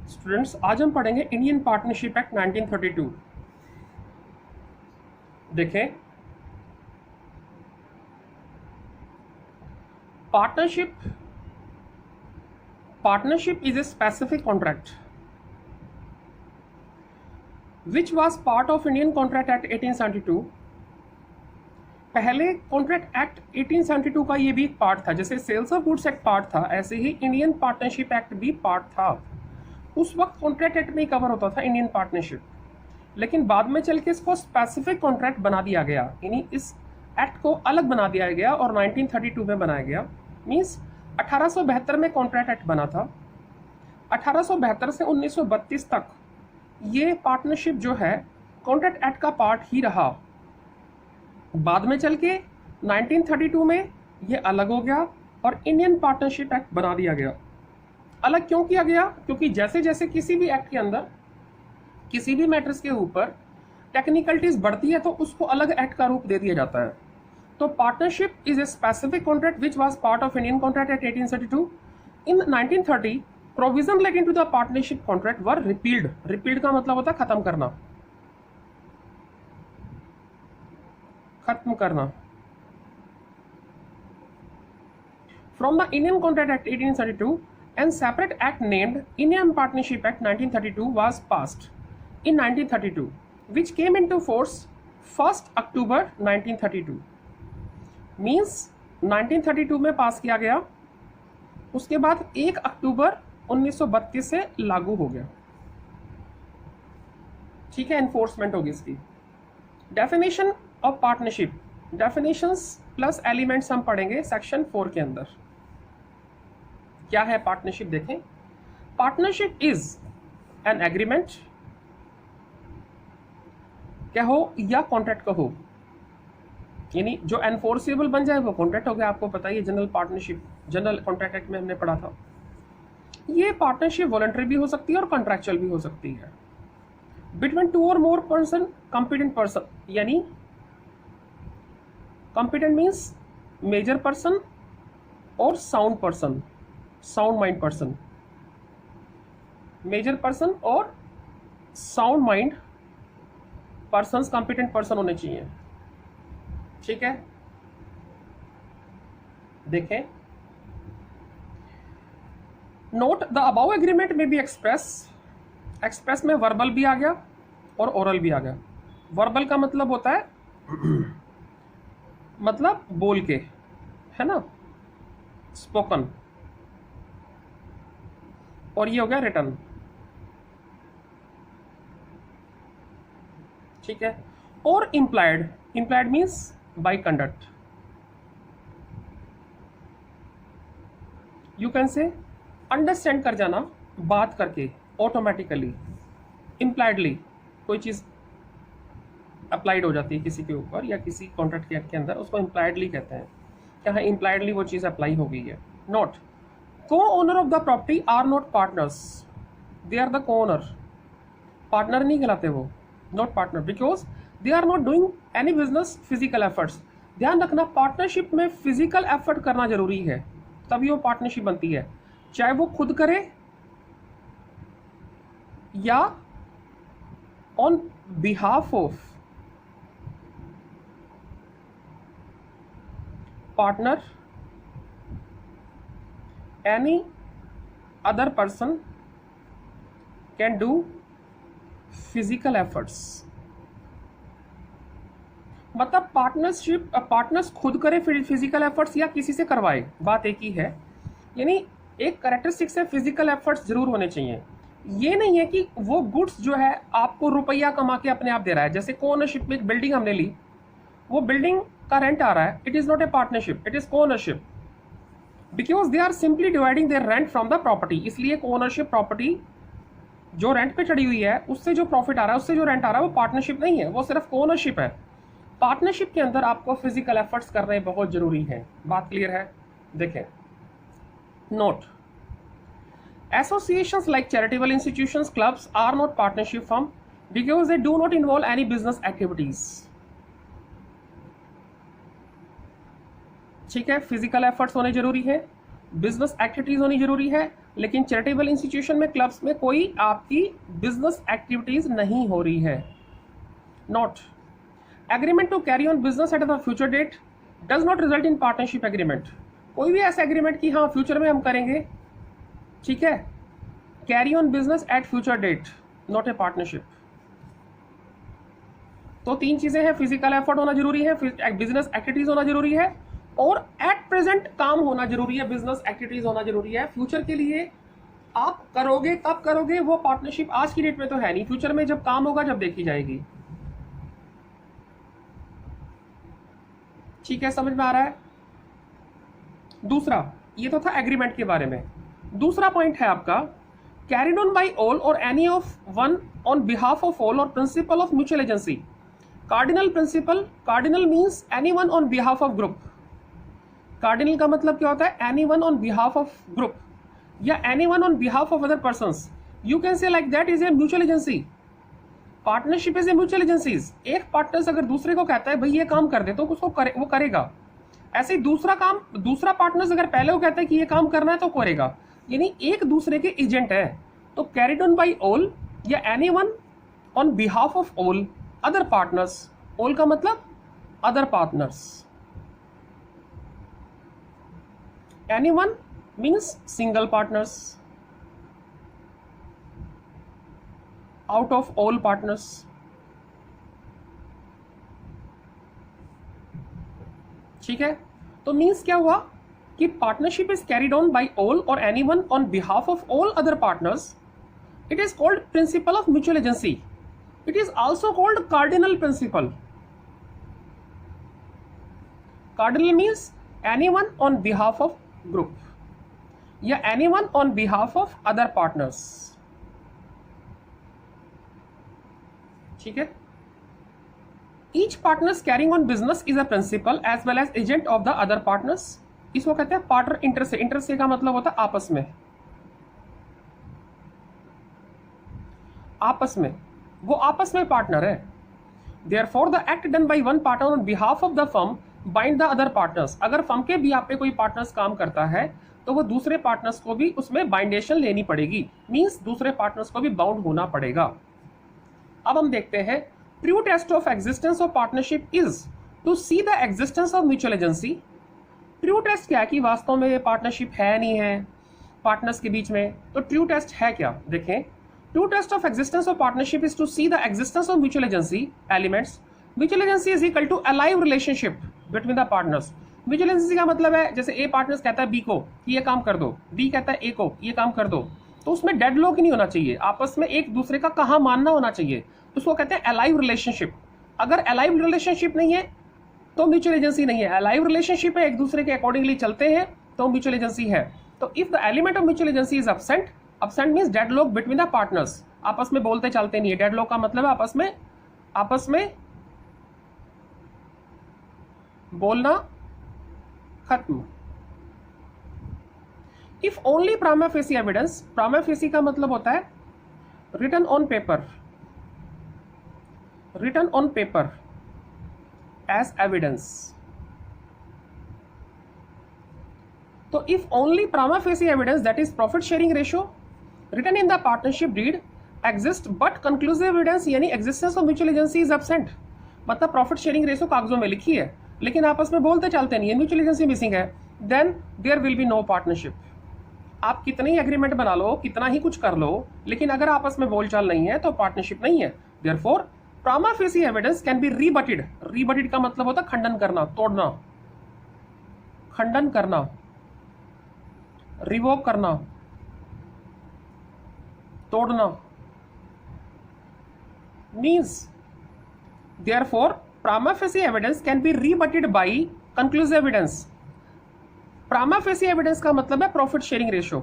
Students, आज हम पढ़ेंगे इंडियन पार्टनरशिप एक्ट 1932। देखें, partnership is a specific contract which was part of Indian contract act 1872। पहले contract act 1872 का ये भी एक पार्ट था, जैसे sales of goods act part था, ऐसे ही इंडियन पार्टनरशिप एक्ट भी पार्ट था। उस वक्त कॉन्ट्रैक्ट एक्ट में ही कवर होता था इंडियन पार्टनरशिप, लेकिन बाद में चल के इसको स्पेसिफिक कॉन्ट्रैक्ट बना दिया गया, यानी इस एक्ट को अलग बना दिया गया और 1932 में बनाया गया। मींस 1872 में कॉन्ट्रैक्ट एक्ट बना था, 1872 से 1932 तक ये पार्टनरशिप जो है कॉन्ट्रैक्ट एक्ट का पार्ट ही रहा। बाद में चल के 1932 में ये अलग हो गया और इंडियन पार्टनरशिप एक्ट बना दिया गया। अलग क्यों किया गया? क्योंकि जैसे जैसे किसी भी एक्ट के अंदर किसी भी मैटर्स के ऊपर टेक्निकलिटीज बढ़ती है तो उसको अलग एक्ट का रूप दे दिया जाता है। तो partnership is a specific contract which was part of Indian contract act 1832। In 1930 provision relating to the partnership contract were repealed. Repealed का मतलब होता है खत्म करना, खत्म करना। From the Indian contract act 1832 and separate act named Indian Partnership Act 1932 was passed in 1932, which came into force 1st October 1932। Means 1932 में पास किया गया, उसके बाद 1 अक्टूबर 1932 से लागू हो गया। ठीक है, एनफोर्समेंट होगी इसकी। Definition of partnership, definitions plus elements हम पढ़ेंगे सेक्शन 4 के अंदर। क्या है पार्टनरशिप? देखें, पार्टनरशिप इज एन एग्रीमेंट कहो या कॉन्ट्रैक्ट कहो, यानी जो एनफोर्सेबल बन जाए वो कॉन्ट्रैक्ट हो गया। आपको पता है general partnership, general contract act में हमने पढ़ा था। ये पार्टनरशिप वॉलंटरी भी हो सकती है और कॉन्ट्रैक्चुअल भी हो सकती है बिटवीन 2 और मोर पर्सन कॉम्पिटेंट पर्सन, यानी कॉम्पिटेंट मीन्स मेजर पर्सन और sound person, sound mind person, major person और sound mind persons competent person होने चाहिए। ठीक है, देखें, नोट द अबाउ एग्रीमेंट में भी एक्सप्रेस में वर्बल भी आ गया और ओरल भी आ गया। वर्बल का मतलब होता है मतलब बोल के, है ना, स्पोकन, और ये हो गया रिटर्न। ठीक है, और implied, implied means by conduct. You can से अंडरस्टैंड कर जाना बात करके ऑटोमेटिकली। इम्प्लाइडली कोई चीज अप्लाइड हो जाती है किसी के ऊपर या किसी कॉन्ट्रैक्ट के अंदर, उसको इम्प्लाइडली कहते हैं। यहाँ इम्प्लाइडली वो चीज अप्लाई हो गई है। Note, co-owner of the property are not partners, they are the co-owner। Partner नहीं कहलाते वो, not partner, because they are not doing any business physical efforts. ध्यान रखना, पार्टनरशिप में फिजिकल एफर्ट करना जरूरी है, तभी वो पार्टनरशिप बनती है, चाहे वो खुद करे या on behalf of partner any other person can do physical efforts। मतलब पार्टनर्स खुद करे फिजिकल एफर्ट्स या किसी से करवाए, बात एक ही है। यानी एक कैरेक्टरिस्टिक्स है, फिजिकल एफर्ट्स जरूर होने चाहिए। ये नहीं है कि वो गुड्स जो है आपको रुपया कमा के अपने आप दे रहा है। जैसे को-ओनरशिप में एक बिल्डिंग हमने ली, वो बिल्डिंग का रेंट आ रहा है, it is not a partnership, it is co-ownership, because they are simply dividing their rent from the property. इसलिए ओनरशिप प्रॉपर्टी जो रेंट पे चढ़ी हुई है उससे जो प्रॉफिट आ रहा है, उससे जो रेंट आ रहा है, वो पार्टनरशिप नहीं है, वो सिर्फ ओनरशिप है। पार्टनरशिप के अंदर आपको फिजिकल एफर्ट्स करने बहुत जरूरी है। बात क्लियर है? देखें, note, associations like charitable institutions, clubs are not partnership firm because they do not involve any business activities. ठीक है, फिजिकल एफर्ट्स होने जरूरी है। बिजनेस एक्टिविटीज होनी जरूरी है, लेकिन चैरिटेबल इंस्टीट्यूशन में, क्लब्स में कोई आपकी बिजनेस एक्टिविटीज नहीं हो रही है। Note, agreement to carry on business at the future date does not result in partnership agreement. कोई भी ऐसा एग्रीमेंट कि हाँ फ्यूचर में हम करेंगे, ठीक है, carry on business at future date, not a partnership. तो तीन चीजें हैं, फिजिकल एफर्ट होना जरूरी है, बिजनेस एक्टिविटीज होना जरूरी है, और एट प्रेजेंट काम होना जरूरी है, बिजनेस एक्टिविटीज होना जरूरी है। फ्यूचर के लिए आप करोगे, कब करोगे, वो पार्टनरशिप आज की डेट में तो है नहीं, फ्यूचर में जब काम होगा जब देखी जाएगी। ठीक है, समझ में आ रहा है। दूसरा, ये तो था एग्रीमेंट के बारे में। दूसरा पॉइंट है आपका कैरिड ऑन बाई ऑल और any of one on behalf of all और principle of mutual agency. Cardinal principle, cardinal means any one on behalf of group. Cardinal का मतलब क्या होता है, any one on behalf of group या any one on behalf of other persons. You can say like that is a mutual agency. Partnership is a mutual agencies. एक partner अगर दूसरे को कहता है भाई ये काम कर दे तो उसको वो करेगा। ऐसे ही दूसरा पार्टनर अगर पहले वो कहता है कि ये काम करना है तो करेगा, यानी एक दूसरे के एजेंट है। तो कैरिड ऑन बाई ऑल या any one on behalf of all other partners. All का मतलब other partners. Any one means single partners out of all partners. ठीक है, तो मीन्स क्या हुआ कि partnership is carried on by all और any one on behalf of all other partners. It is called principle of mutual agency. It is also called cardinal principle. Cardinal means any one on behalf of group या any one on behalf of other partners. ठीक है, each partners carrying on business is a principal as well as agent of the other partners. इसको कहते हैं partner inter se. Inter se का मतलब होता है आपस में, आपस में, वो आपस में पार्टनर है। Therefore the act done by one partner on behalf of the firm bind the other partners. अगर फर्म के भी आप पे कोई पार्टनर्स काम करता है तो वो दूसरे पार्टनर्स को भी उसमें बाइंडेशन लेनी पड़ेगी, मींस दूसरे पार्टनर्स को भी बाउंड होना पड़ेगा। अब हम देखते हैं, true test of existence of partnership is to see the existence of mutual agency. True test क्या है कि वास्तव में पार्टनरशिप है नहीं है पार्टनर्स के बीच में, तो ट्रू टेस्ट है क्या, देखें। True test of existence of partnership is to see the existence of mutual agency elements. Mutual agency is equal to alive relationship between the partners. Mutual agency का मतलब है जैसे ए पार्टनर्स कहता है बी को कि ये काम कर दो, बी कहता है ए को ये काम कर दो, तो उसमें डेडलॉक नहीं होना चाहिए, आपस में एक दूसरे का कहा मानना होना चाहिए, उसको कहते हैं अलाइव रिलेशनशिप। अगर अलाइव रिलेशनशिप नहीं है तो म्यूचुअल एजेंसी नहीं है। अलाइव रिलेशनशिप है, एक दूसरे के अकॉर्डिंगली चलते हैं तो म्यूचुअल एजेंसी है। तो if the element of mutual agency is absent, absent means deadlock between the partners, आपस में बोलते चलते नहीं है। डेडलॉक का मतलब है आपस में बोलना खत्म। If only prima facie evidence, prima facie का मतलब होता है written on paper, written on paper as evidence. तो if only prima facie evidence that is profit sharing ratio written in the partnership deed exist but conclusive evidence यानी existence of mutual agency is absent. मतलब profit sharing ratio कागजों में लिखी है लेकिन आपस में बोलते चलते नहीं है, म्यूचुअल एजेंसी मिसिंग है, then there will be no partnership. आप कितने ही एग्रीमेंट बना लो, कितना ही कुछ कर लो, लेकिन अगर आपस में बोलचाल नहीं है तो पार्टनरशिप नहीं है। Therefore prima facie evidence can be rebutted. Rebutted का मतलब होता है खंडन करना, तोड़ना, खंडन करना, रिवोक करना, तोड़ना। Means therefore prima facie evidence can be rebutted by conclusive evidence। prima facie evidence का मतलब है profit sharing ratio,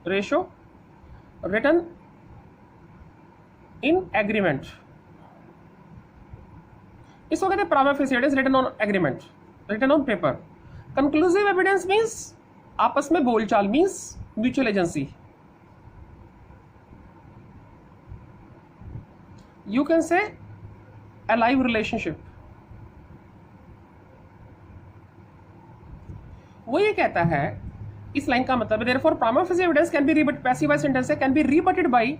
ratio written in agreement, इसको कहते हैं prima facie evidence written on agreement, written on paper. Conclusive evidence means आपस में बोलचाल, means mutual agency. You can say a live relationship। वो ये कहता है, इस लाइन का मतलब है therefore prima facie evidence can be rebut, passive voice sentence है, can be rebutted by,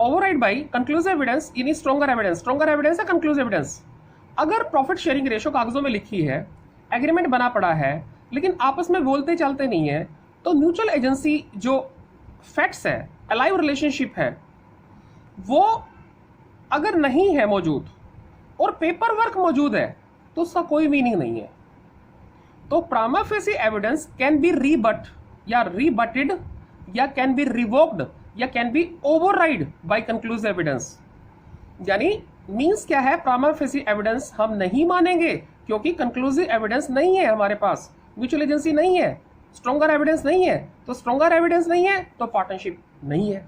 override by conclusive evidence, यानी स्ट्रॉन्गर एविडेंस। स्ट्रॉन्गर एविडेंस है कंक्लूसिव एविडेंस। अगर प्रॉफिट शेयरिंग रेशो कागजों में लिखी है, एग्रीमेंट बना पड़ा है, लेकिन आपस में बोलते चलते नहीं है, तो म्यूचुअल एजेंसी जो फैक्ट्स है, अलाइव रिलेशनशिप है, वो अगर नहीं है मौजूद और पेपर वर्क मौजूद है, तो उसका कोई मीनिंग नहीं है। तो prima facie evidence can be rebut या रीबटेड या कैन बी रिवोक्ड या can be override by conclusive evidence. यानी मींस क्या है, प्राइमा फेसी एविडेंस हम नहीं मानेंगे क्योंकि कंक्लूसिव एविडेंस नहीं है हमारे पास, म्यूचुअल एजेंसी नहीं है, स्ट्रॉन्गर एविडेंस नहीं है। तो स्ट्रॉन्गर एविडेंस नहीं है तो पार्टनरशिप नहीं है।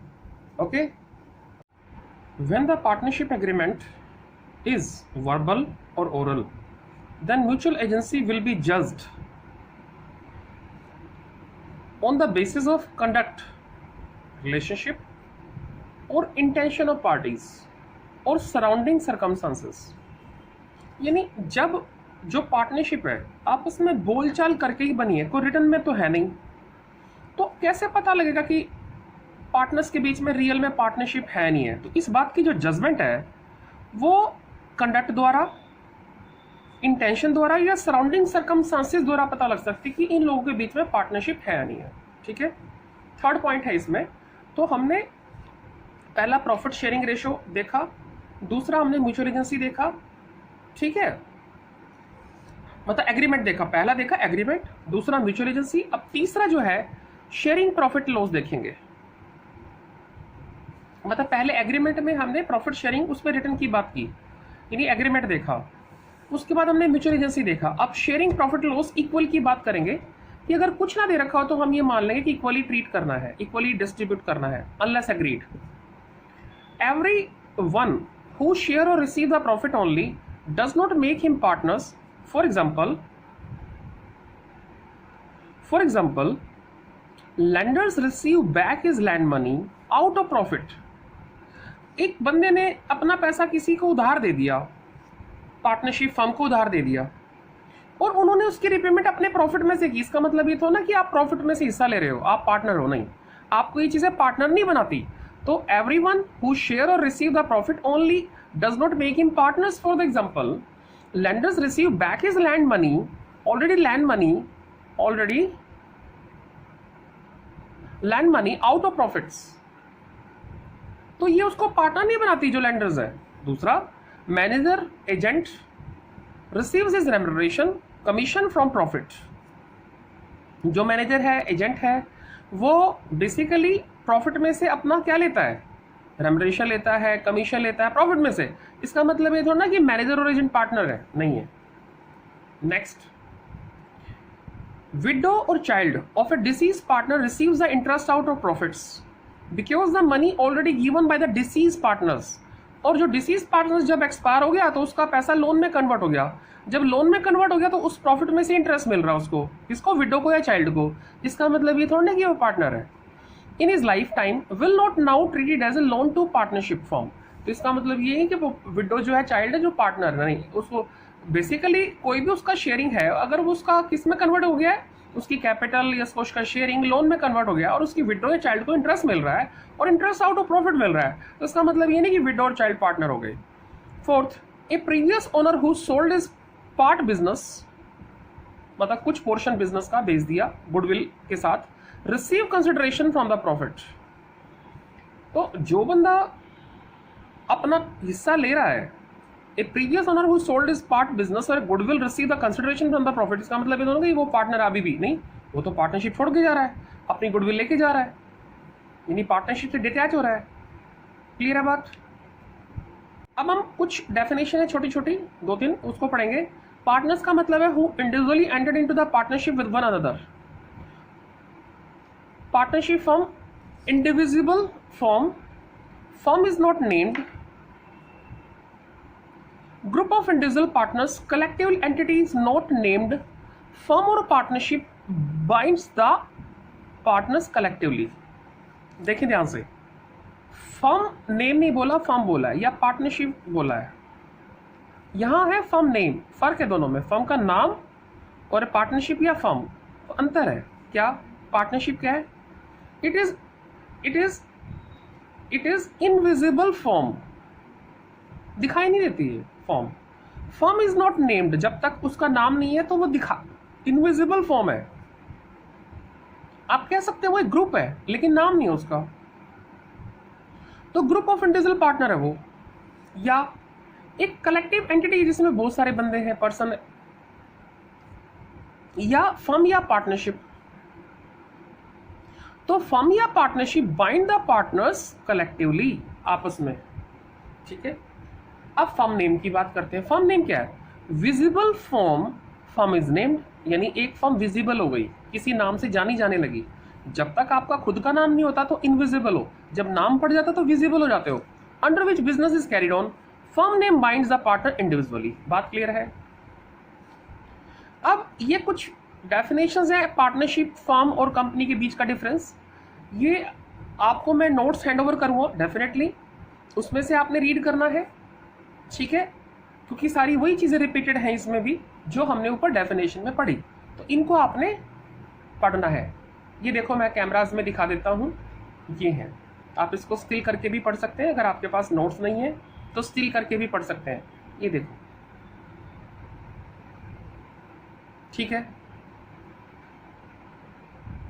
Okay, when the partnership agreement is verbal और oral, then mutual agency will be judged on the basis of conduct, relationship or intention of parties or surrounding circumstances। यानी जब जो पार्टनरशिप है आपस में बोलचाल करके ही बनी है, कोई रिटर्न में तो है नहीं, तो कैसे पता लगेगा कि पार्टनर्स के बीच में रियल में पार्टनरशिप है नहीं है। तो इस बात की जो जजमेंट है वो कंडक्ट द्वारा, इंटेंशन द्वारा या सराउंडिंग सर्कमस्टांसेस द्वारा पता लग सकती कि इन लोगों के बीच में पार्टनरशिप है या नहीं है। ठीक है, थर्ड पॉइंट है इसमें। तो हमने पहला प्रॉफिट शेयरिंग रेशो देखा, दूसरा हमने म्यूचुअल एजेंसी देखा, ठीक है, मतलब एग्रीमेंट देखा, पहला देखा एग्रीमेंट, दूसरा म्यूचुअल एजेंसी। अब तीसरा जो है शेयरिंग प्रॉफिट लॉस देखेंगे। मतलब पहले एग्रीमेंट में हमने प्रॉफिट शेयरिंग उस पर रिटर्न की बात की, यानी एग्रीमेंट देखा, उसके बाद हमने म्यूचुअल एजेंसी देखा। अब शेयरिंग प्रॉफिट लॉस इक्वल की बात करेंगे कि अगर कुछ ना दे रखा हो तो हम ये मान लेंगे कि इक्वली ट्रीट करना है, इक्वली डिस्ट्रीब्यूट करना है, unless agreed. Every one who share और receive the profit only does not make him partners. For example lenders receive back his land money out of profit। एक बंदे ने अपना पैसा किसी को उधार दे दिया, पार्टनरशिप फर्म को उधार दे दिया, और उन्होंने उसकी रिपेमेंट अपने प्रॉफिट में से की। इसका मतलब ये तो ना कि आप प्रॉफिट में से हिस्सा ले रहे हो, आप पार्टनर हो, नहीं, आपको ये चीजें पार्टनर नहीं बनाती। तो एवरीवन हु शेयर और receive the profit only does not make him partners. For the example, lenders receive back his land money, already land money out of profits, तो ये उसको पार्टनर नहीं बनाती जो लेंडर्स है। दूसरा, manager agent receives his remuneration commission from profit. जो manager है, एजेंट है, वो बेसिकली प्रॉफिट में से अपना क्या लेता है, रेम्युनरेशन लेता है, कमीशन लेता है प्रॉफिट में से। इसका मतलब ये थोड़ा ना कि मैनेजर और एजेंट पार्टनर है, नहीं है। Next, widow or child of a deceased partner receives the interest out of profits because the money already given by the deceased partners। और जो deceased partners जब एक्सपायर हो गया तो उसका पैसा लोन में कन्वर्ट हो गया। जब लोन में कन्वर्ट हो गया तो उस प्रॉफिट में से इंटरेस्ट मिल रहा है उसको, किसको, विडो को या चाइल्ड को। इसका मतलब ये थोड़ा ना कि वो पार्टनर है। In his life time will not now treated as a loan to partnership form. तो इसका मतलब ये है कि वो विडो जो है, चाइल्ड है, जो पार्टनर नहीं, उसको बेसिकली कोई भी उसका शेयरिंग है, अगर वो उसका किस में कन्वर्ट हो गया है, उसकी कैपिटल या उसका शेयरिंग लोन में कन्वर्ट हो गया और उसकी विडो या चाइल्ड को इंटरेस्ट मिल रहा है और इंटरेस्ट आउट ऑफ प्रॉफिट मिल रहा है, तो इसका मतलब ये नहीं कि विडो और चाइल्ड पार्टनर हो गए। Fourth, A previous owner who sold his part business, मतलब कुछ पोर्शन बिजनेस का बेच दिया गुडविल के साथ, receive consideration from the profit. तो जो बंदा अपना हिस्सा ले रहा है, a previous owner who sold his part business और goodwill receive the consideration from the profit. इसका मतलब ये दोनों कि वो पार्टनर अभी भी नहीं, वो तो पार्टनरशिप छोड़ के जा रहा है, अपनी गुडविल लेके जा रहा है, यानी पार्टनरशिप से डिटैच हो रहा है। क्लियर है बात? अब हम कुछ डेफिनेशन है छोटी छोटी, 2-3 उसको पढ़ेंगे। पार्टनर्स का मतलब है who individually entered into the partnership with one another. Partnership form, indivisible form, form is not named, group of individual partners, collective entities not named, firm or partnership binds the partners collectively। देखिए ध्यान से, firm name नहीं बोला, firm बोला है, या partnership बोला है। यहां है फर्म नेम, फर्क है दोनों में, फर्म का नाम और पार्टनरशिप या फर्म। तो अंतर है क्या? पार्टनरशिप क्या है? It is it is it is invisible form, दिखाई नहीं देती है form. Form is not named, जब तक उसका नाम नहीं है तो वो इनविजिबल फॉर्म है। आप कह सकते हो वो एक ग्रुप है लेकिन नाम नहीं है उसका, तो ग्रुप ऑफ इंडिविजुअल पार्टनर है वो, या एक कलेक्टिव एंटिटी जिसमें बहुत सारे बंदे हैं, पर्सन, या फर्म या पार्टनरशिप। तो फर्म या partnership bind the partners collectively, आपस में, ठीक है। अब फर्म नेम की बात करते हैं। फर्म नेम क्या है? Visible form, firm is named, यानी एक फर्म विजिबल हो गई, किसी नाम से जानी जाने लगी। जब तक आपका खुद का नाम नहीं होता तो इनविजिबल हो, जब नाम पड़ जाता तो विजिबल हो जाते हो। Under which business is carried on, firm name binds the partner individually. बात क्लियर है? अब ये कुछ डेफिनेशंस है पार्टनरशिप, फर्म और कंपनी के बीच का डिफरेंस। ये आपको मैं नोट्स हैंड ओवर करूँगा डेफिनेटली, उसमें से आपने रीड करना है, ठीक है, क्योंकि सारी वही चीज़ें रिपीटेड हैं इसमें भी जो हमने ऊपर डेफिनेशन में पढ़ी, तो इनको आपने पढ़ना है। ये देखो मैं कैमराज में दिखा देता हूँ, ये है, आप इसको स्टिल करके भी पढ़ सकते हैं, अगर आपके पास नोट्स नहीं है तो स्टिल करके भी पढ़ सकते हैं। ये देखो, ठीक है।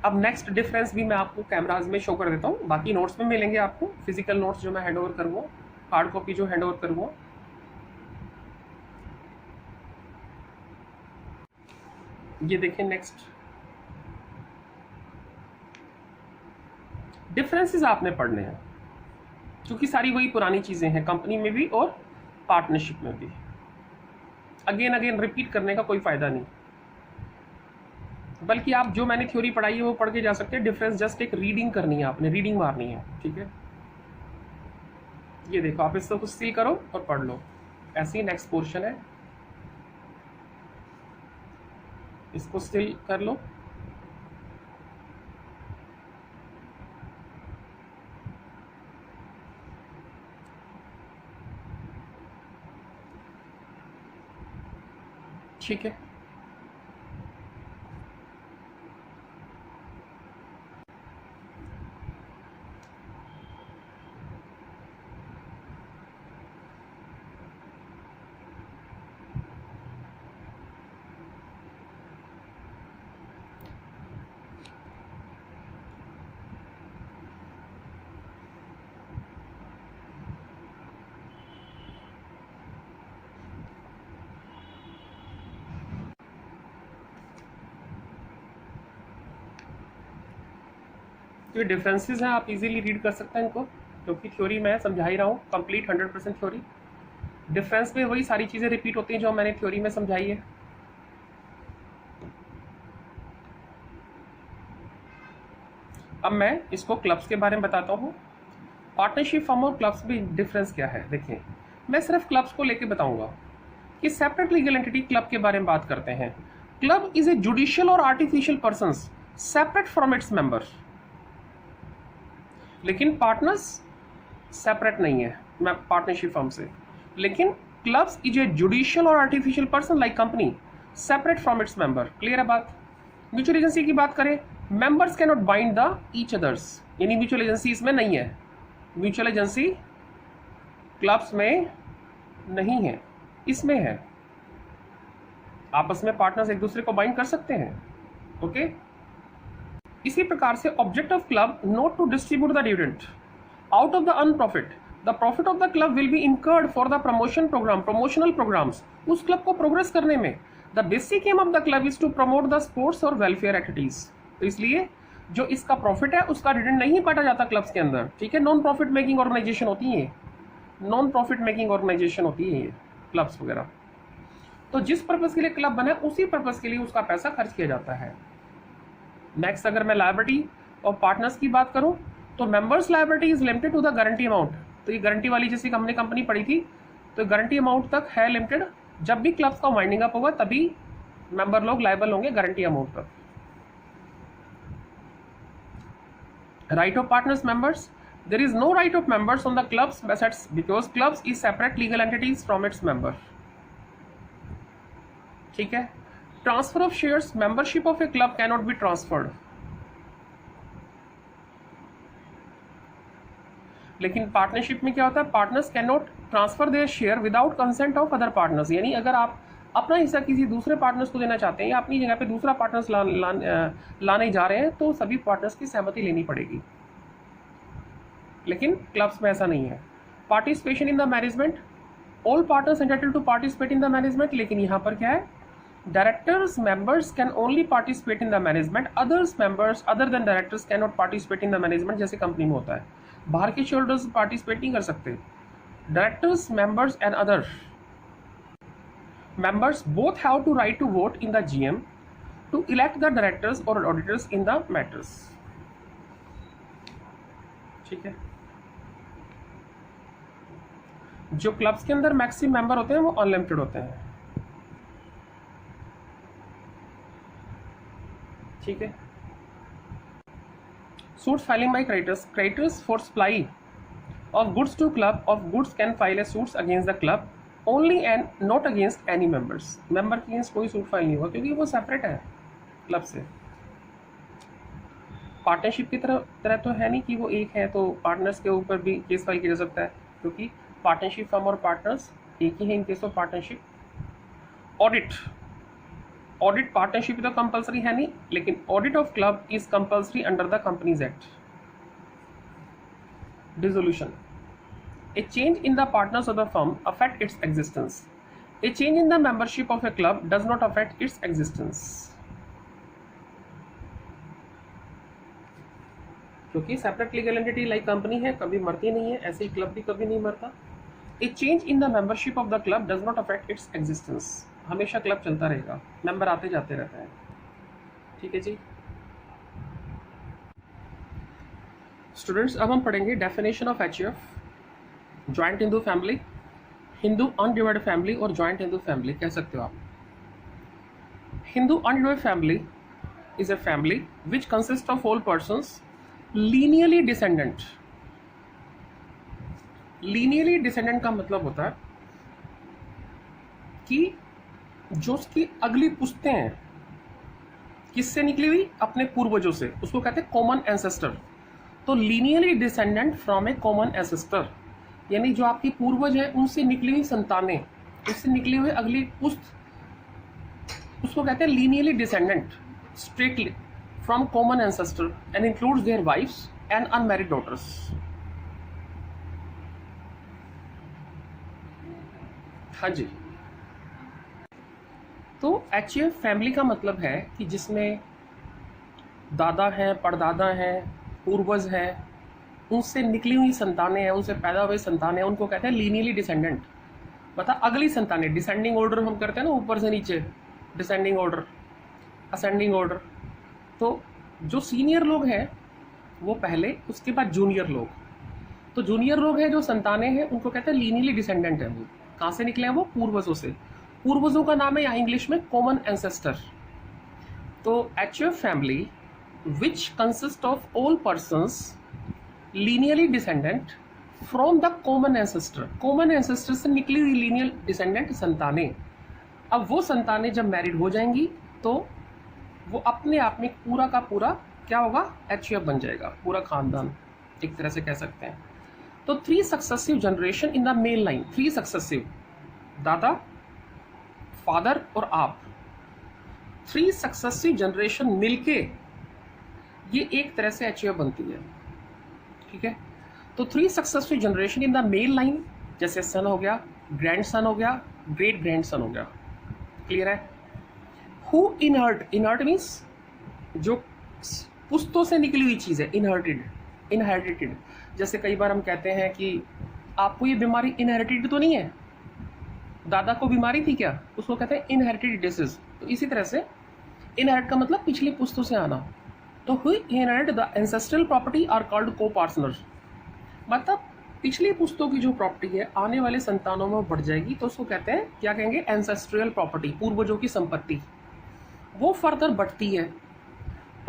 अब नेक्स्ट डिफरेंस भी मैं आपको कैमराज में शो कर देता हूँ, बाकी नोट्स में मिलेंगे आपको, फिजिकल नोट्स जो मैं हैंड ओवर करूँगा, हार्ड कॉपी जो हैंड ओवर करूँगा। ये देखिए नेक्स्ट डिफरेंसेस आपने पढ़ने हैं, क्योंकि सारी वही पुरानी चीज़ें हैं कंपनी में भी और पार्टनरशिप में भी। अगेन अगेन रिपीट करने का कोई फ़ायदा नहीं, बल्कि आप जो मैंने थ्योरी पढ़ाई है वो पढ़ के जा सकते हैं। डिफरेंस जस्ट एक रीडिंग करनी है, आपने रीडिंग मारनी है, ठीक है। ये देखो, आप इसको कुछ सील करो और पढ़ लो। ऐसे ही नेक्स्ट पोर्शन है, इसको स्टिल कर लो। ठीक है, तो ये डिफरेंसेस हैं, आप इजीली रीड कर सकते हैं इनको, क्योंकि थ्योरी मैं समझा ही रहा हूँ कंप्लीट 100% थ्योरी। डिफरेंस में वही सारी चीज़ें रिपीट होती हैं जो मैंने थ्योरी में समझाई है। अब मैं इसको क्लब्स के बारे में बताता हूँ। पार्टनरशिप फर्म और क्लब्स में डिफरेंस क्या है, देखिए मैं सिर्फ क्लब्स को लेके बताऊंगा कि सेपरेट लीगल एंटिटी क्लब के बारे में बात करते हैं। क्लब इज ए जुडिशियल और artificial persons separate from its members, लेकिन पार्टनर्स सेपरेट नहीं है मैं पार्टनरशिप फर्म से। लेकिन क्लब्स इज ए जुडिशियल और artificial person like company separate from its member. Clear है बात? म्यूचुअल एजेंसी की बात करें, members can not bind the each others, यानी म्यूचुअल एजेंसी इसमें नहीं है। म्यूचुअल एजेंसी क्लब्स में नहीं है, इसमें है। आपस में पार्टनर्स एक दूसरे को बाइंड कर सकते हैं, ओके। इसी प्रकार से object of club not to distribute the dividend out of the earn profit, the profit of the club will be incurred for the promotion program, promotional programs, उस क्लब को प्रोग्रेस करने में। The basic aim of the club is to promote the sports और welfare activities. तो इसलिए जो इसका profit है उसका डिविडेंड नहीं बांटा जाता क्लब्स के अंदर, ठीक है। नॉन प्रॉफिट मेकिंग ऑर्गेनाइजेशन होती है, नॉन प्रॉफिट मेकिंग ऑर्गेनाइजेशन होती है ये क्लब्स वगैरह। तो जिस पर्पज के लिए क्लब बना है उसी पर्पज के लिए उसका पैसा खर्च किया जाता है। नेक्स्ट अगर मैं लायबिलिटी और पार्टनर्स की बात करूं तो members liability is limited to the guarantee amount. तो ये गारंटी वाली जैसी हमने कंपनी पढ़ी थी, तो गारंटी अमाउंट तक है लिमिटेड। जब भी क्लब्स का वाइंडिंग अप होगा तभी मेंबर लोग लायबल होंगे गारंटी अमाउंट तक। Right of partners members, there is no right of members on the clubs assets because clubs is separate legal entities from its member, ठीक है। Transfer of shares, membership of a club cannot be transferred. लेकिन partnership में क्या होता है, partners can not transfer their share without consent of other partners. यानी अगर आप अपना हिस्सा किसी दूसरे पार्टनर्स को देना चाहते हैं या अपनी जगह पे दूसरा पार्टनर्स लाने जा रहे हैं तो सभी पार्टनर्स की सहमति लेनी पड़ेगी। लेकिन क्लब्स में ऐसा नहीं है। Participation in the management, all partners entitled to participate in the management. लेकिन यहाँ पर क्या है, directors members can only participate in the management, others members other than directors can not participate in the management. जैसे company में होता है, बाहर के शेयर होल्डर्स पार्टिसिपेट नहीं कर सकते। Directors members and other members both have to right to vote in the GM to elect the directors or auditors in the matters। ठीक है। जो क्लब्स के अंदर मैक्सिमम मेंबर होते हैं वो अनलिमिटेड होते हैं। ठीक है। Suit filing by creditors for supply of goods to club of goods can file a suits against the club only and not against any members. Member के अगेंस्ट कोई सूट फाइल नहीं होगा क्योंकि वो सेपरेट है क्लब से। पार्टनरशिप की तरह तो है नहीं कि वो एक है तो पार्टनर्स के ऊपर भी केस फाइल किया जा सकता है, क्योंकि पार्टनरशिप फर्म और पार्टनर्स एक ही है in case of partnership. Audit partnership तो कंपलसरी है नहीं, लेकिन audit of club is compulsory under the companies act. Dissolution, a change in the partners of the firm affect its existence, a change in the membership of a club does not affect its existence। क्योंकि separate legal entity like company है, कभी मरती नहीं है, ऐसे ही club भी कभी नहीं मरता। a change in the membership of the club does not affect its existence, हमेशा क्लब चलता रहेगा, मेंबर आते जाते रहते हैं। ठीक है जी स्टूडेंट्स, अब हम पढ़ेंगे definition of HUF। Joint Hindu family, Hindu undivided family और ज्वाइंट हिंदू फैमिली कह सकते हो आप। Hindu undivided family is a family which consist of all persons linearly descendant. Linearly descendant का मतलब होता है कि जो उसकी अगली पुश्तें हैं किससे निकली हुई, अपने पूर्वजों से, उसको कहते हैं कॉमन एंसेस्टर। तो linearly descendant from A common ancestor, यानी जो आपकी पूर्वज है उनसे निकली हुई संतानें, उससे निकले हुए अगली पुश्त, उसको कहते हैं linearly descendant strictly from common ancestor and includes their wives and unmarried daughters. हाँ जी, तो HUF फैमिली का मतलब है कि जिसमें दादा हैं, परदादा हैं, पूर्वज हैं, उनसे निकली हुई संतानें हैं, उनसे पैदा हुए संतानें हैं, उनको कहते हैं लीनियरली डिसेंडेंट। मतलब अगली संतानें, डिसेंडिंग ऑर्डर हम करते हैं ना, ऊपर से नीचे डिसेंडिंग ऑर्डर, असेंडिंग ऑर्डर। तो जो सीनियर लोग हैं वो पहले, उसके बाद जूनियर लोग। तो जूनियर लोग हैं जो संतानें हैं उनको कहते हैं लीनियरली डिसेंडेंट है। वो कहाँ से निकले हैं, वो पूर्वजों से। पूर्वजों का नाम है यहाँ इंग्लिश में कॉमन एंसेस्टर। तो HUF family which consist of all persons linearly descendant from the common ancestor. Common ancestor से निकली हुई लीनियर डिसेंडेंट संतानें। अब वो संतानें जब मैरिड हो जाएंगी तो वो अपने आप में पूरा का पूरा क्या होगा, HUF बन जाएगा, पूरा खानदान एक तरह से कह सकते हैं। तो 3 successive generation in the male line, 3 successive, दादा, फादर और आप, 3 सक्सेसिव जनरेशन मिलके ये एक तरह से HUF बनती है। ठीक है, तो 3 successful generation in the male line, जैसे सन हो गया, ग्रैंड सन हो गया, ग्रेट ग्रैंड सन हो गया। क्लियर है। हु इनहर्ट, इनहर्ट मीन्स जो पुश्तों से निकली हुई चीज़ है, इनहेरिटेड। जैसे कई बार हम कहते हैं कि आपको ये बीमारी इनहेरिटेड तो नहीं है, दादा को बीमारी थी क्या, उसको कहते हैं इनहेरिटेड डिसीज। तो इसी तरह से इनहेरिट का मतलब पिछली पुश्तों से आना। तो who inherit the ancestral property are called co partners. मतलब पिछली पुश्तों की जो प्रॉपर्टी है आने वाले संतानों में बढ़ जाएगी तो उसको कहते हैं, क्या कहेंगे, एंसेस्ट्रियल प्रॉपर्टी, पूर्वजों की संपत्ति। वो फर्दर बढ़ती है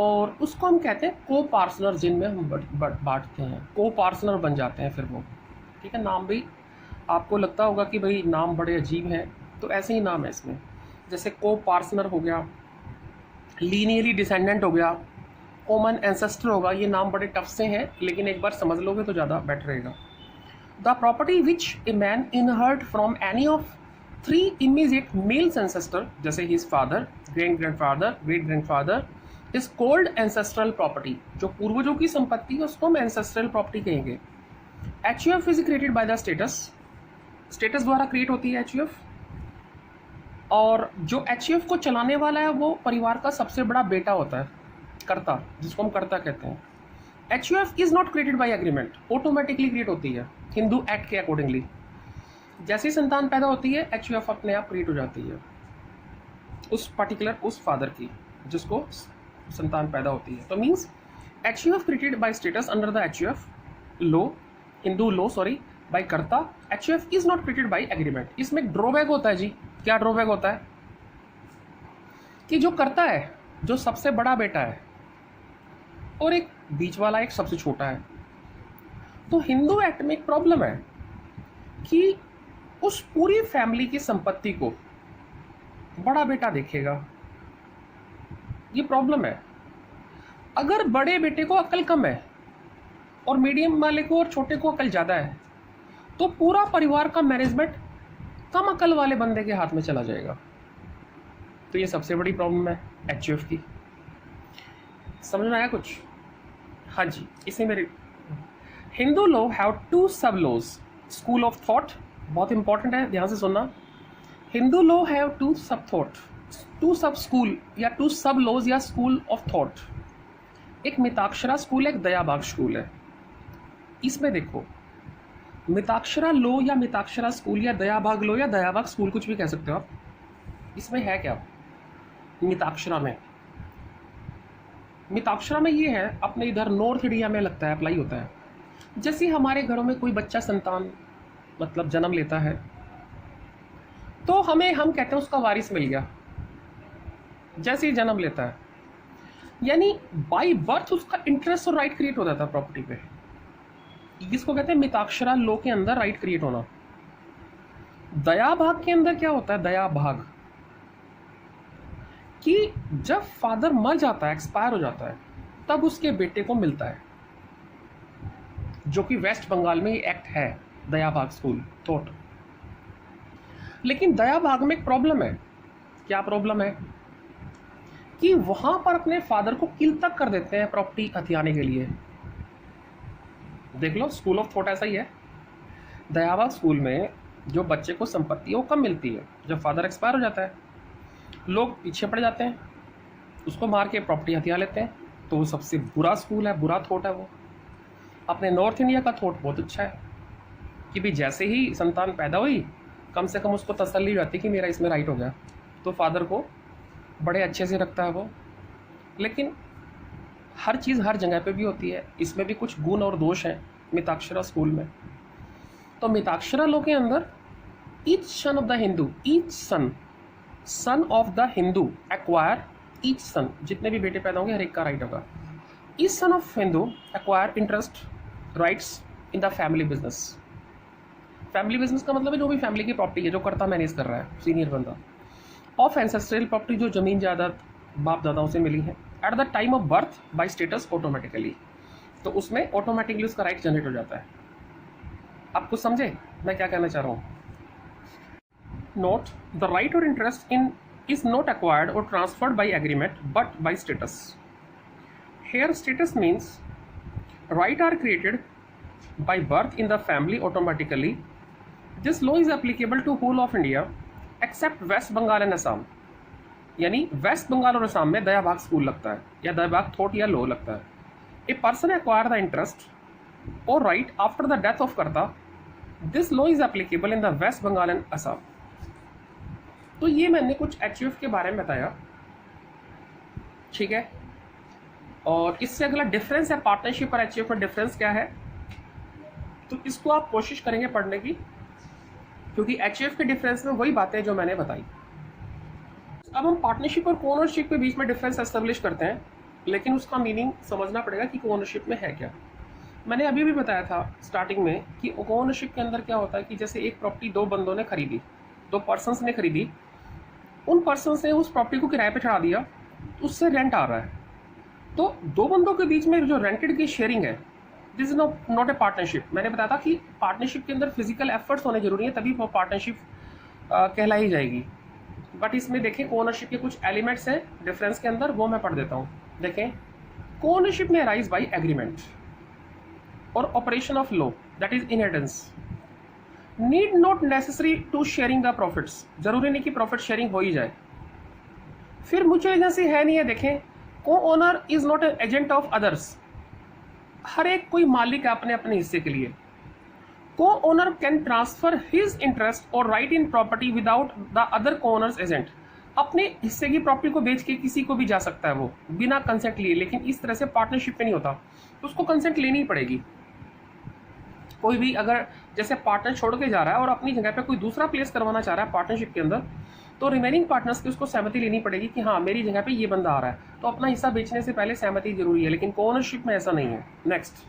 और उसको हम कहते हैं को पार्टनर, जिनमें हम बांटते हैं, को पार्टनर बन जाते हैं फिर वो। ठीक है, नाम भी आपको लगता होगा कि भाई नाम बड़े अजीब हैं, तो ऐसे ही नाम है इसमें। जैसे को पार्टनर हो गया, लीनियरली डिसेंडेंट हो गया, कॉमन एंसेस्टर होगा। ये नाम बड़े टफ से हैं, लेकिन एक बार समझ लोगे तो ज़्यादा बेटर रहेगा। The property which a man inherit from any of 3 immediate males ancestor, जैसे his father, grand grandfather, great grandfather, is called ancestral property. जो पूर्वजों की संपत्ति है उसको हम एंसेस्ट्रल प्रॉपर्टी कहेंगे। HUF is created by the status द्वारा क्रिएट होती है HUF, और जो HUF को चलाने वाला है वो परिवार का सबसे बड़ा बेटा होता है, कर्ता, जिसको हम कर्ता कहते हैं। HUF is not created by agreement, automatically create होती है हिंदू एक्ट के अकॉर्डिंगली। जैसी संतान पैदा होती है HUF अपने आप क्रिएट हो जाती है उस पर्टिकुलर उस फादर की जिसको संतान पैदा होती है। तो means HUF created by status under the HUF law, Hindu law sorry, by karta. HUF is not created by agreement. इसमें एक ड्रॉबैक होता है जी। क्या ड्रॉबैक होता है? कि जो कर्ता है, जो सबसे बड़ा बेटा है, और एक बीच वाला एक सबसे छोटा है। तो हिंदू एक्ट में एक प्रॉब्लम है कि उस पूरी फैमिली की संपत्ति को बड़ा बेटा देखेगा। ये प्रॉब्लम है। अगर बड़े बेटे को अक्ल कम है और मीडियम वाले को और छोटे को अक्ल ज़्यादा है, तो पूरा परिवार का मैनेजमेंट कम अक्ल वाले बंदे के हाथ में चला जाएगा। तो ये सबसे बड़ी प्रॉब्लम है HUF की। समझ में आया कुछ? हाँ जी, इसे मेरे हिंदू लॉ हैव 2 सब लॉज, स्कूल ऑफ थॉट, बहुत इंपॉर्टेंट है, ध्यान से सुनना। हिंदू लॉ हैव 2 सब थॉट, 2 सब स्कूल या 2 सब लॉज या स्कूल ऑफ थॉट। एक मिताक्षरा स्कूल है, एक दयाबाग स्कूल है। इसमें देखो, मिताक्षरा लॉ या मिताक्षरा स्कूल या दयाबाग लॉ या दयाबाग स्कूल, कुछ भी कह सकते हो आप। इसमें है क्या मिताक्षरा में? मिताक्षरा में ये है, अपने इधर नॉर्थ इंडिया में लगता है अप्लाई होता है। जैसे हमारे घरों में कोई बच्चा संतान मतलब जन्म लेता है, तो हम कहते हैं उसका वारिस मिल गया जैसे ही जन्म लेता है, यानी बाय बर्थ उसका इंटरेस्ट और राइट क्रिएट हो जाता है प्रॉपर्टी पे। इसको कहते हैं मिताक्षरा लॉ के अंदर राइट क्रिएट होना। दया भाग के अंदर क्या होता है? दया भाग कि जब फादर मर जाता है, एक्सपायर हो जाता है, तब उसके बेटे को मिलता है, जो कि वेस्ट बंगाल में ये एक्ट है, दया भाग स्कूल थॉट। लेकिन दया भाग में एक प्रॉब्लम है। क्या प्रॉब्लम है? कि वहां पर अपने फादर को किल तक कर देते हैं प्रॉपर्टी हथियाने के लिए। देख लो, स्कूल ऑफ थॉट ऐसा ही है। दयाबाग स्कूल में जो बच्चे को संपत्ति है वो कम मिलती है, जब फादर एक्सपायर हो जाता है लोग पीछे पड़ जाते हैं, उसको मार के प्रॉपर्टी हथिया लेते हैं। तो वो सबसे बुरा स्कूल है, बुरा थॉट है वो। अपने नॉर्थ इंडिया का थॉट बहुत अच्छा है कि भी जैसे ही संतान पैदा हुई, कम से कम उसको तसल्ली हो जाती कि मेरा इसमें राइट हो गया, तो फादर को बड़े अच्छे से रखता है वो। लेकिन हर चीज़ हर जगह पे भी होती है, इसमें भी कुछ गुण और दोष हैं मिताक्षरा स्कूल में। तो मिताक्षरा लॉ के अंदर each son of the Hindu, each son of the Hindu acquire, each son, जितने भी बेटे पैदा होंगे हर एक का राइट होगा। Each son of Hindu acquire interest rights in the family business. Family business का मतलब है जो भी फैमिली की प्रॉपर्टी है, जो कर्ता मैनेज कर रहा है, सीनियर बंदा। ऑफ एंसेस्ट्रियल प्रॉपर्टी, जो जमीन जायदाद बाप दादाओं से मिली है, at the time of birth bye status automatically. तो उसमें ऑटोमेटिकली उसका राइट जनरेट हो जाता है। आप कुछ समझे मैं क्या कहना चाह रहा हूँ? नोट, द राइट और interest in is not acquired और transferred by agreement but by status. Here status means right are created by birth in the family automatically. This law is applicable to whole of India except West Bengal and Assam. यानी वेस्ट बंगाल और असम में दयाभाग school लगता है या दयाभाग thought या law लगता है। A person acquire the interest और right after the death of karta, this law is applicable in the West Bengal and Assam. तो ये मैंने कुछ HUF के बारे में बताया, ठीक है। और इससे अगला डिफरेंस है पार्टनरशिप और HUF में डिफरेंस क्या है, तो इसको आप कोशिश करेंगे पढ़ने की, क्योंकि HUF के डिफरेंस में वही बातें जो मैंने बताई। अब हम पार्टनरशिप और कोओनरशिप के बीच में डिफरेंस एस्टेब्लिश करते हैं, लेकिन उसका मीनिंग समझना पड़ेगा कि कोओनरशिप में है क्या। मैंने अभी भी बताया था स्टार्टिंग में कि कोओनरशिप के अंदर क्या होता है कि जैसे एक प्रॉपर्टी दो बंदों ने खरीदी, दो पर्सन्स ने खरीदी, उन पर्सन से उस प्रॉपर्टी को किराए पे चढ़ा दिया, उससे रेंट आ रहा है। तो दो बंदों के बीच में जो रेंटेड की शेयरिंग है, this is not a partnership. मैंने बताया था कि पार्टनरशिप के अंदर फिजिकल एफर्ट्स होने जरूरी है, तभी वो पार्टनरशिप कहलाई जाएगी। बट इसमें देखें ओनरशिप के कुछ एलिमेंट्स हैं डिफरेंस के अंदर, वो मैं पढ़ देता हूँ। देखें, ओनरशिप में अराइज बाई एग्रीमेंट और operation of law, that is inheritance. Need not necessary to sharing the profits, जरूरी नहीं कि प्रॉफिट शेयरिंग हो ही जाए। फिर म्यूचुअल एजेंसी है नहीं है। देखें, co-owner is not a agent of others, हर एक कोई मालिक है अपने अपने हिस्से के लिए। Co-owner can transfer his interest और right in property without the other co-owners agent, अपने हिस्से की प्रॉपर्टी को बेच के किसी को भी जा सकता है वो बिना कंसेंट लिए, लेकिन इस तरह से पार्टनरशिप में नहीं होता, तो उसको कंसेंट लेनी ही पड़ेगी। कोई भी अगर जैसे पार्टनर छोड़ के जा रहा है और अपनी जगह पे कोई दूसरा प्लेस करवाना चाह रहा है पार्टनरशिप के अंदर, तो रिमेनिंग पार्टनर्स की उसको सहमति लेनी पड़ेगी कि हाँ मेरी जगह पे ये बंदा आ रहा है, तो अपना हिस्सा बेचने से पहले सहमति जरूरी है, लेकिन को-ओनरशिप में ऐसा नहीं है। Next,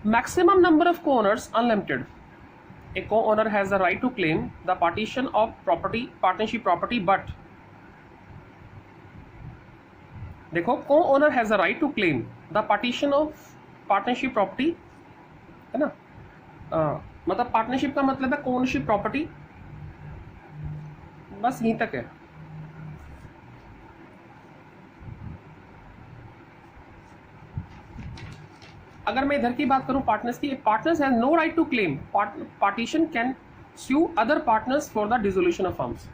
maximum number of co-owners unlimited. A co-owner has the right to claim the partition of property, partnership property, but देखो, co-owner has the right to claim the partition of partnership property, है ना। मतलब partnership का मतलब है को-ओनरशिप property, बस यहीं तक है। अगर मैं इधर की बात करूं पार्टनर्स की, partners has no right to claim partition can sue other partners for the dissolution of firms.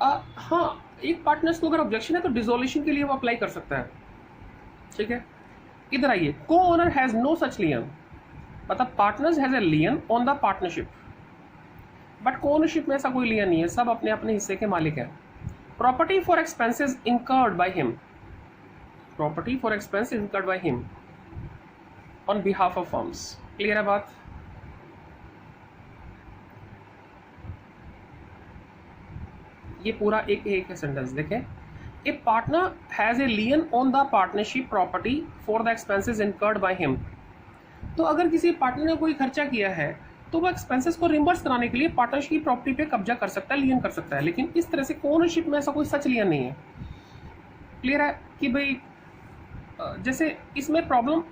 हाँ, एक पार्टनर्स को अगर ऑब्जेक्शन है तो डिसोल्यूशन के लिए वो अप्लाई कर सकता है, ठीक है। इधर आइए, co-owner has no such lien, मतलब partners has a lien on the partnership, but co-ownership में ऐसा कोई लियन नहीं है, सब अपने अपने हिस्से के मालिक हैं। Property for expenses incurred by him, property for expenses incurred by him on behalf of firms. Clear है बात? ये पूरा एक एक सेंटेंस देखें। A partner has a lien on the partnership property for the expenses incurred by him. तो अगर किसी पार्टनर ने कोई खर्चा किया है तो वो एक्सपेंसेस को रिम्बर्स कराने के लिए पार्टनरशिप की प्रॉपर्टी पे कब्जा कर सकता है, लियन कर सकता है, लेकिन इस तरह से को-ओनरशिप में ऐसा कोई सच लियन नहीं है। क्लियर है कि भाई जैसे इसमें प्रॉब्लम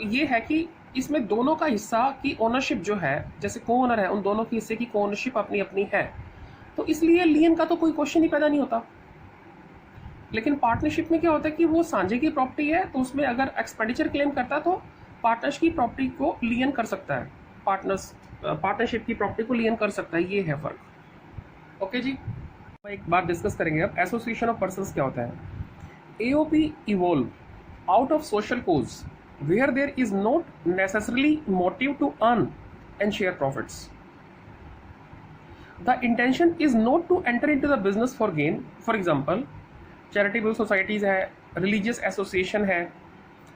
ये है कि इसमें दोनों का हिस्सा की ओनरशिप जो है, जैसे को-ओनर है उन दोनों के हिस्से की को-ओनरशिप अपनी अपनी है, तो इसलिए लियन का तो कोई क्वेश्चन ही पैदा नहीं होता। लेकिन पार्टनरशिप में क्या होता है कि वो सांझे की प्रॉपर्टी है, तो उसमें अगर एक्सपेंडिचर क्लेम करता है तो पार्टनर्स की प्रॉपर्टी को लियन कर सकता है, पार्टनरशिप की प्रॉपर्टी को लियन कर सकता है, ये है फर्क। ओके जी, एक बात डिस्कस करेंगे अब, एसोसिएशन ऑफ पर्संस क्या होता है। AOP evolve out of social cause where there is not necessarily motive to earn and share profits. The intention is not to enter into the business for gain. For example, charitable societies है, religious association है,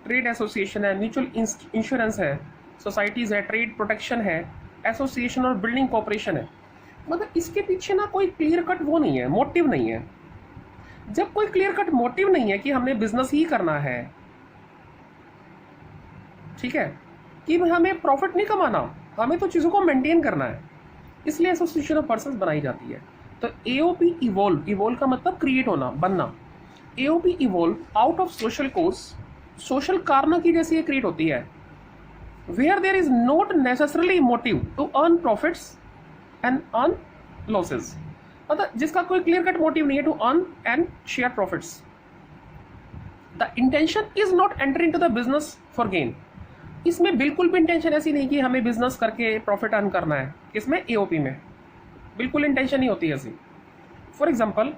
trade association है, mutual insurance है, societies है, trade protection है, association और building corporation है। मतलब इसके पीछे ना कोई क्लियर कट वो नहीं है, मोटिव नहीं है। जब कोई क्लियर कट मोटिव नहीं है कि हमने बिजनेस ही करना है, ठीक है, कि हमें प्रॉफिट नहीं कमाना, हमें तो चीज़ों को मेंटेन करना है, इसलिए एसोसिएशन ऑफ पर्संस बनाई जाती है। तो एओपी इवॉल्व, इवॉल्व का मतलब क्रिएट होना, बनना। AOP evolve out of social cause, social कारणों की जैसे ये क्रिएट होती है। Where there is not necessarily motive to earn profits and earn losses, मतलब जिसका कोई क्लियर कट मोटिव नहीं है to earn and share profits. The intention is not enter into the business for gain, इसमें बिल्कुल भी इंटेंशन ऐसी नहीं कि हमें बिजनेस करके प्रॉफिट अर्न करना है, किसमें, एओपी में बिल्कुल इंटेंशन नहीं होती ऐसी। फॉर एग्जाम्पल,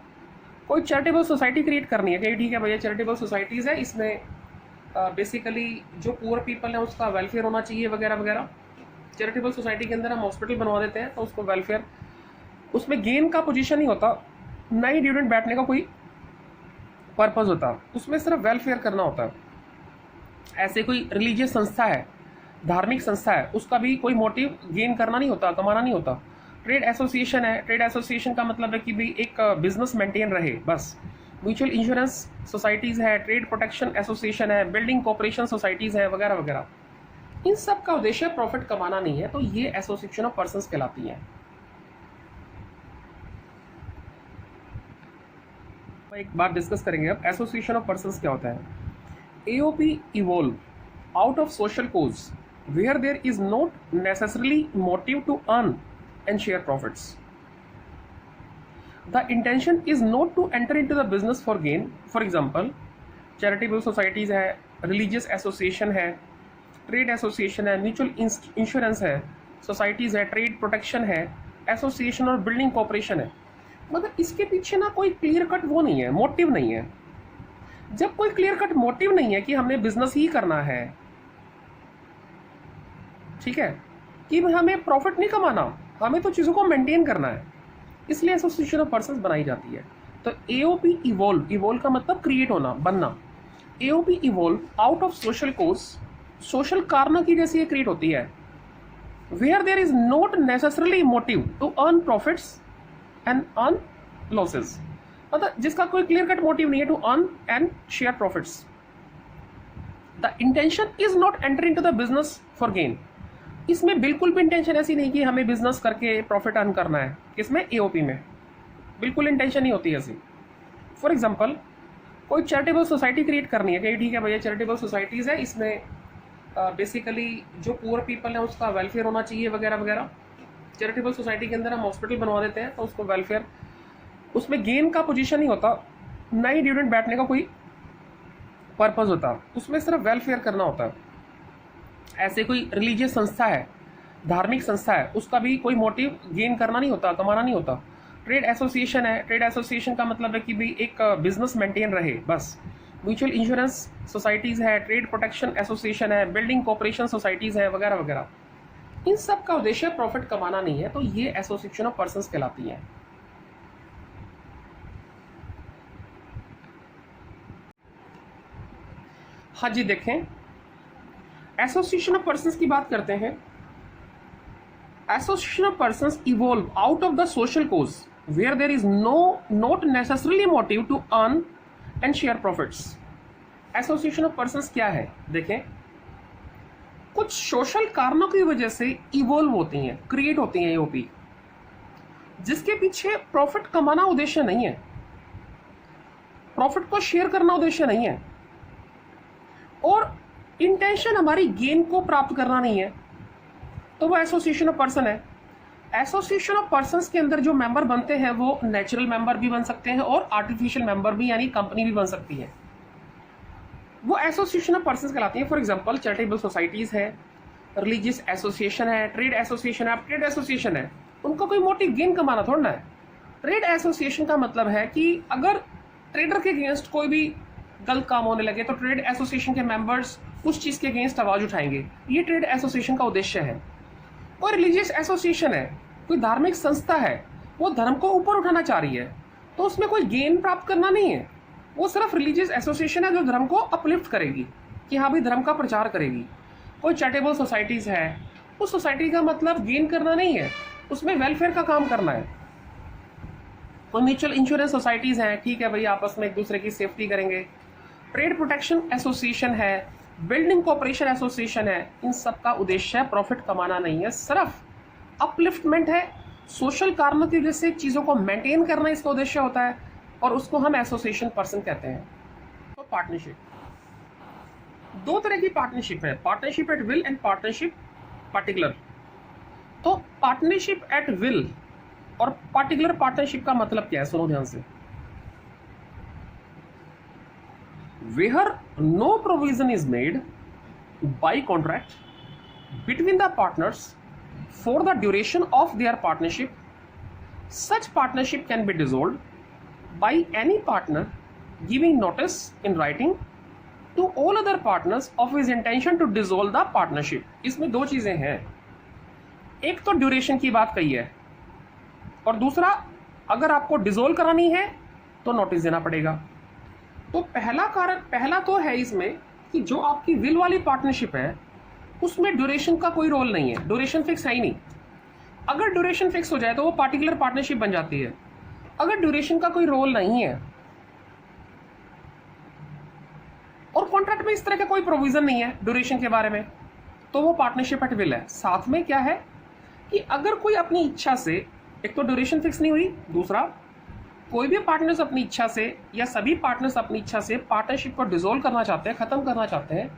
कोई चैरिटेबल सोसाइटी क्रिएट करनी है कि ठीक है भैया चैरिटेबल सोसाइटीज़ है, इसमें बेसिकली जो पुअर पीपल है उसका वेलफेयर होना चाहिए वगैरह वगैरह। चैरिटेबल सोसाइटी के अंदर हम हॉस्पिटल बनवा देते हैं तो उसको वेलफेयर, उसमें गेन का पोजीशन नहीं होता, ना ही डिविडेंड बैठने का कोई पर्पस होता, उसमें सिर्फ वेलफेयर करना होता है। ऐसे कोई रिलीजियस संस्था है, धार्मिक संस्था है, उसका भी कोई मोटिव गेन करना नहीं होता, कमाना नहीं होता। ट्रेड एसोसिएशन है, ट्रेड एसोसिएशन का मतलब है कि भाई एक बिजनेस मेंटेन रहे बस। म्यूचुअल इंश्योरेंस सोसाइटीज़ है, ट्रेड प्रोटेक्शन एसोसिएशन है, बिल्डिंग कॉर्पोरेशन सोसाइटीज़ है वगैरह वगैरह, इन सब का उद्देश्य प्रॉफिट कमाना नहीं है, तो ये एसोसिएशन ऑफ पर्संस कहलाती हैं। एक बात डिस्कस करेंगे अब, एसोसिएशन ऑफ पर्संस क्या होता है। AOP evolve out of social cause where there is not necessarily motive to earn and share profits. The intention is not to enter into the business for gain. For example charitable societies है, religious association है, trade association है, mutual insurance है, societies है, trade protection है, association और building corporation है। मतलब इसके पीछे ना कोई क्लियर कट वो नहीं है, मोटिव नहीं है। जब कोई क्लियर कट मोटिव नहीं है कि हमने बिजनेस ही करना है, ठीक है, कि हमें प्रॉफिट नहीं कमाना, हमें तो चीज़ों को मेंटेन करना है, इसलिए एसोसिएशन ऑफ पर्संस बनाई जाती है। तो एओपी इवॉल्व, इवॉल्व का मतलब क्रिएट होना, बनना। AOP evolve out of social cause, social कारणों की जैसे ये क्रिएट होती है। Where there is not necessarily motive to earn profits and earn losses, मतलब जिसका कोई क्लियर कट मोटिव नहीं है to earn and share profits. The intention is not enter into the business for gain, इसमें बिल्कुल भी इंटेंशन ऐसी नहीं कि हमें बिजनेस करके प्रॉफिट अर्न करना है। किसमें? एओपी में बिल्कुल इंटेंशन नहीं होती ऐसी। फॉर एग्जांपल कोई चैरिटेबल सोसाइटी क्रिएट करनी है कि ठीक है भैया चैरिटेबल सोसाइटीज़ है, इसमें बेसिकली जो पुअर पीपल है उसका वेलफेयर होना चाहिए वगैरह वगैरह। चैरिटेबल सोसाइटी के अंदर हम हॉस्पिटल बनवा देते हैं तो उसको वेलफेयर, उसमें गेन का पोजीशन नहीं होता, ना ही डिविडेंड बैठने का कोई पर्पज़ होता, उसमें सिर्फ वेलफेयर करना होता है। ऐसे कोई रिलीजियस संस्था है, धार्मिक संस्था है, उसका भी कोई मोटिव गेन करना नहीं होता, कमाना नहीं होता। ट्रेड एसोसिएशन है, ट्रेड एसोसिएशन का मतलब है कि भाई एक बिजनेस मेंटेन रहे बस। म्यूचुअल इंश्योरेंस सोसाइटीज़ है, ट्रेड प्रोटेक्शन एसोसिएशन है, बिल्डिंग कॉर्पोरेशन सोसाइटीज़ है वगैरह वगैरह, इन सब का उद्देश्य प्रॉफिट कमाना नहीं है, तो ये एसोसिएशन ऑफ पर्संस कहलाती है। हाँ जी, देखें एसोसिएशन ऑफ पर्संस की बात करते हैं। Association of persons evolve out of the social cause where there is not necessarily motive to earn and share profits. Association of persons क्या है? देखें, कुछ सोशल कारणों की वजह से इवॉल्व होती हैं, क्रिएट होती हैं एओपी, जिसके पीछे प्रॉफिट कमाना उद्देश्य नहीं है, प्रॉफिट को शेयर करना उद्देश्य नहीं है, और इंटेंशन हमारी गेन को प्राप्त करना नहीं है, तो वो एसोसिएशन ऑफ पर्सन है। एसोसिएशन ऑफ पर्संस के अंदर जो मेंबर बनते हैं वो नेचुरल मेंबर भी बन सकते हैं और आर्टिफिशियल मेंबर भी, यानी कंपनी भी बन सकती है, वो एसोसिएशन ऑफ पर्संस कहलाती है। फॉर एग्जांपल चैरिटेबल सोसाइटीज है, रिलीजियस एसोसिएशन है, ट्रेड एसोसिएशन है। अब ट्रेड एसोसिएशन है, उनका कोई मोटिव गेन कमाना थोड़ा ना है। ट्रेड एसोसिएशन का मतलब है कि अगर ट्रेडर के अगेंस्ट कोई भी गलत काम होने लगे तो ट्रेड एसोसिएशन के मेंबर्स उस चीज़ के अगेंस्ट आवाज़ उठाएंगे, ये ट्रेड एसोसिएशन का उद्देश्य है। कोई रिलीजियस एसोसिएशन है, कोई धार्मिक संस्था है, वो धर्म को ऊपर उठाना चाह रही है, तो उसमें कोई गेन प्राप्त करना नहीं है, वो सिर्फ रिलीजियस एसोसिएशन है जो धर्म को अपलिफ्ट करेगी कि हाँ भाई धर्म का प्रचार करेगी। कोई चैरिटेबल सोसाइटीज़ है, उस सोसाइटी का मतलब गेन करना नहीं है, उसमें वेलफेयर का काम करना है। कोई म्यूचुअल इंश्योरेंस सोसाइटीज़ हैं, ठीक है भाई आपस में एक दूसरे की सेफ्टी करेंगे। ट्रेड प्रोटेक्शन एसोसिएशन है, बिल्डिंग कॉर्पोरेशन एसोसिएशन है, इन सब का उद्देश्य प्रॉफिट कमाना नहीं है, सिर्फ अपलिफ्टमेंट है, सोशल कारणों की वजह से चीज़ों को मेंटेन करना इसका उद्देश्य होता है, और उसको हम एसोसिएशन पर्सन कहते हैं। तो पार्टनरशिप, दो तरह की पार्टनरशिप है, partnership at will and partnership particular. तो पार्टनरशिप एट विल और पार्टिकुलर पार्टनरशिप का मतलब क्या है, सुनो ध्यान से। Where no provision is made by contract between the partners for the duration of their partnership, such partnership can be dissolved by any partner giving notice in writing to all other partners of his intention to dissolve the partnership. इसमें दो चीजें हैं, एक तो duration की बात कही है, और दूसरा अगर आपको डिसॉल्व करानी है तो नोटिस देना पड़ेगा। तो पहला तो है इसमें कि जो आपकी विल वाली पार्टनरशिप है उसमें ड्यूरेशन का कोई रोल नहीं है, ड्यूरेशन फिक्स है ही नहीं। अगर ड्यूरेशन फिक्स हो जाए तो वो पार्टिकुलर पार्टनरशिप बन जाती है। अगर ड्यूरेशन का कोई रोल नहीं है और कॉन्ट्रैक्ट में इस तरह का कोई प्रोविजन नहीं है ड्यूरेशन के बारे में, तो वो पार्टनरशिप एट विल है। साथ में क्या है कि अगर कोई अपनी इच्छा से, एक तो ड्यूरेशन फिक्स नहीं हुई, दूसरा कोई भी पार्टनर्स अपनी इच्छा से या सभी पार्टनर्स अपनी इच्छा से पार्टनरशिप को डिसॉल्व करना चाहते हैं, खत्म करना चाहते हैं,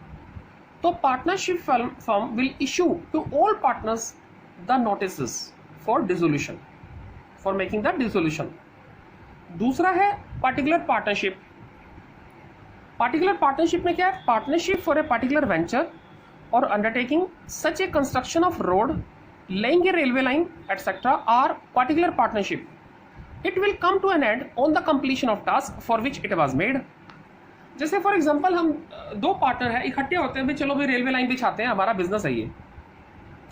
तो partnership firm will issue to all partners the notices for dissolution, for making the dissolution. दूसरा है पार्टिकुलर पार्टनरशिप। पार्टिकुलर पार्टनरशिप में क्या है? Partnership for a particular venture और undertaking such a construction of road, laying a railway line etcetera are particular partnership. It will come to an end on the completion of task for which it was made. जैसे for example हम दो partner हैं, इकट्ठे होते हैं, भाई चलो भाई रेलवे लाइन बिछाते हैं, हमारा बिजनेस है ये,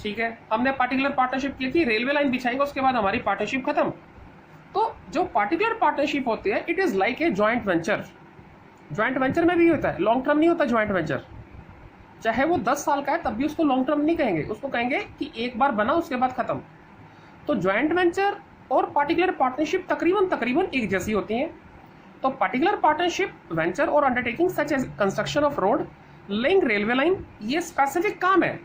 ठीक है, हमने पार्टिकुलर पार्टनरशिप की कि रेलवे लाइन बिछाएंगे, उसके बाद हमारी पार्टनरशिप खत्म। तो जो पार्टिकुलर पार्टनरशिप होती है, it is like a joint venture. Joint venture में भी होता है, लॉन्ग टर्म नहीं होता जॉइंट वेंचर, चाहे वो 10 साल का है तब भी उसको लॉन्ग टर्म नहीं कहेंगे, उसको कहेंगे कि एक बार बना उसके बाद खत्म। तो जॉइंट वेंचर और पार्टिकुलर पार्टनरशिप तकरीबन एक जैसी होती हैं। तो पार्टिकुलर पार्टनरशिप, वेंचर और undertaking such as construction of road, laying railway line, ये स्पेसिफिक काम है,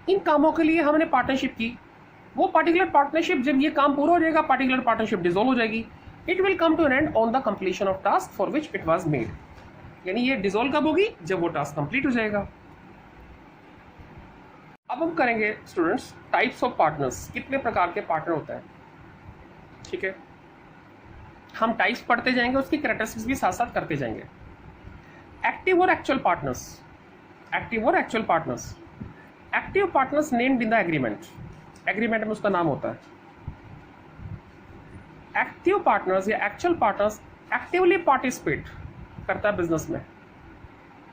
इन कामों के लिए हमने पार्टनरशिप की। वो पार्टिकुलर पार्टनरशिप जब ये काम पूरा हो जाएगा, पार्टिकुलर पार्टनरशिप डिसॉल्व हो जाएगी। It will come to an end on the completion of task for which it was made. यानी ये डिसॉल्व कब होगी? जब वो टास्क कंप्लीट हो जाएगा। अब हम करेंगे स्टूडेंट्स टाइप्स ऑफ पार्टनर्स, कितने प्रकार के पार्टनर होता है, ठीक है। हम टाइप्स पढ़ते जाएंगे, उसकी कैरेक्टरिस्टिक्स भी साथ साथ करते जाएंगे। एक्टिव और एक्चुअल पार्टनर्स। एक्टिव और actual partners. Active partners named in the agreement, agreement में उसका नाम होता है। एक्टिव पार्टनर्स या एक्चुअल पार्टनर्स एक्टिवली पार्टिसिपेट करता है बिजनेस में।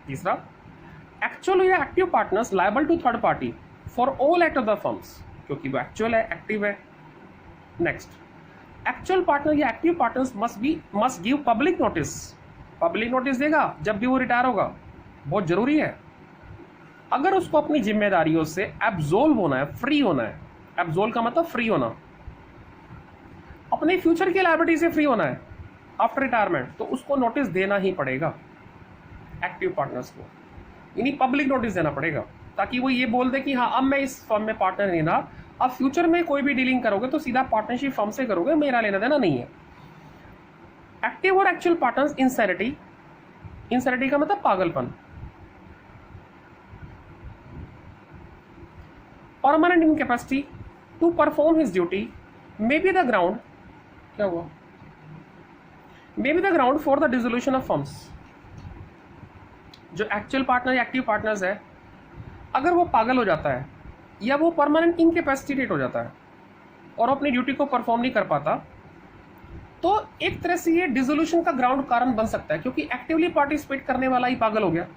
तीसरा, एक्चुअल या active partners liable to third party for all act of the firms, क्योंकि वो एक्चुअल है, एक्टिव है। नेक्स्ट, एक्चुअल पार्टनर या active partners must give public notice. Public notice देगा जब भी वो रिटायर होगा, बहुत जरूरी है। अगर उसको अपनी जिम्मेदारियों से एब्जॉल्व होना है, फ्री होना है, एब्जॉल्व का मतलब फ्री होना, अपने फ्यूचर की लायबिलिटी से फ्री होना है आफ्टर रिटायरमेंट, तो उसको नोटिस देना ही पड़ेगा एक्टिव पार्टनर्स को, यानी पब्लिक नोटिस देना पड़ेगा, ताकि वो ये बोल दे कि हाँ अब मैं इस फर्म में पार्टनर नहीं रहा, अब फ्यूचर में कोई भी डीलिंग करोगे तो सीधा पार्टनरशिप फर्म से करोगे, मेरा लेना देना नहीं है। एक्टिव और एक्चुअल पार्टनर्स इंसैनिटी, इंसैनिटी का मतलब पागलपन। Permanent incapacity to perform his duty may be the ground, क्या हुआ, may be the ground for the dissolution of firms. जो एक्चुअल पार्टनर या एक्टिव पार्टनर्स है, अगर वो पागल हो जाता है या वो परमानेंट इनकैपेसिटेट हो जाता है और अपनी ड्यूटी को परफॉर्म नहीं कर पाता, तो एक तरह से ये डिसोल्यूशन का ग्राउंड कारण बन सकता है, क्योंकि एक्टिवली पार्टिसिपेट करने वाला ही पागल हो गया।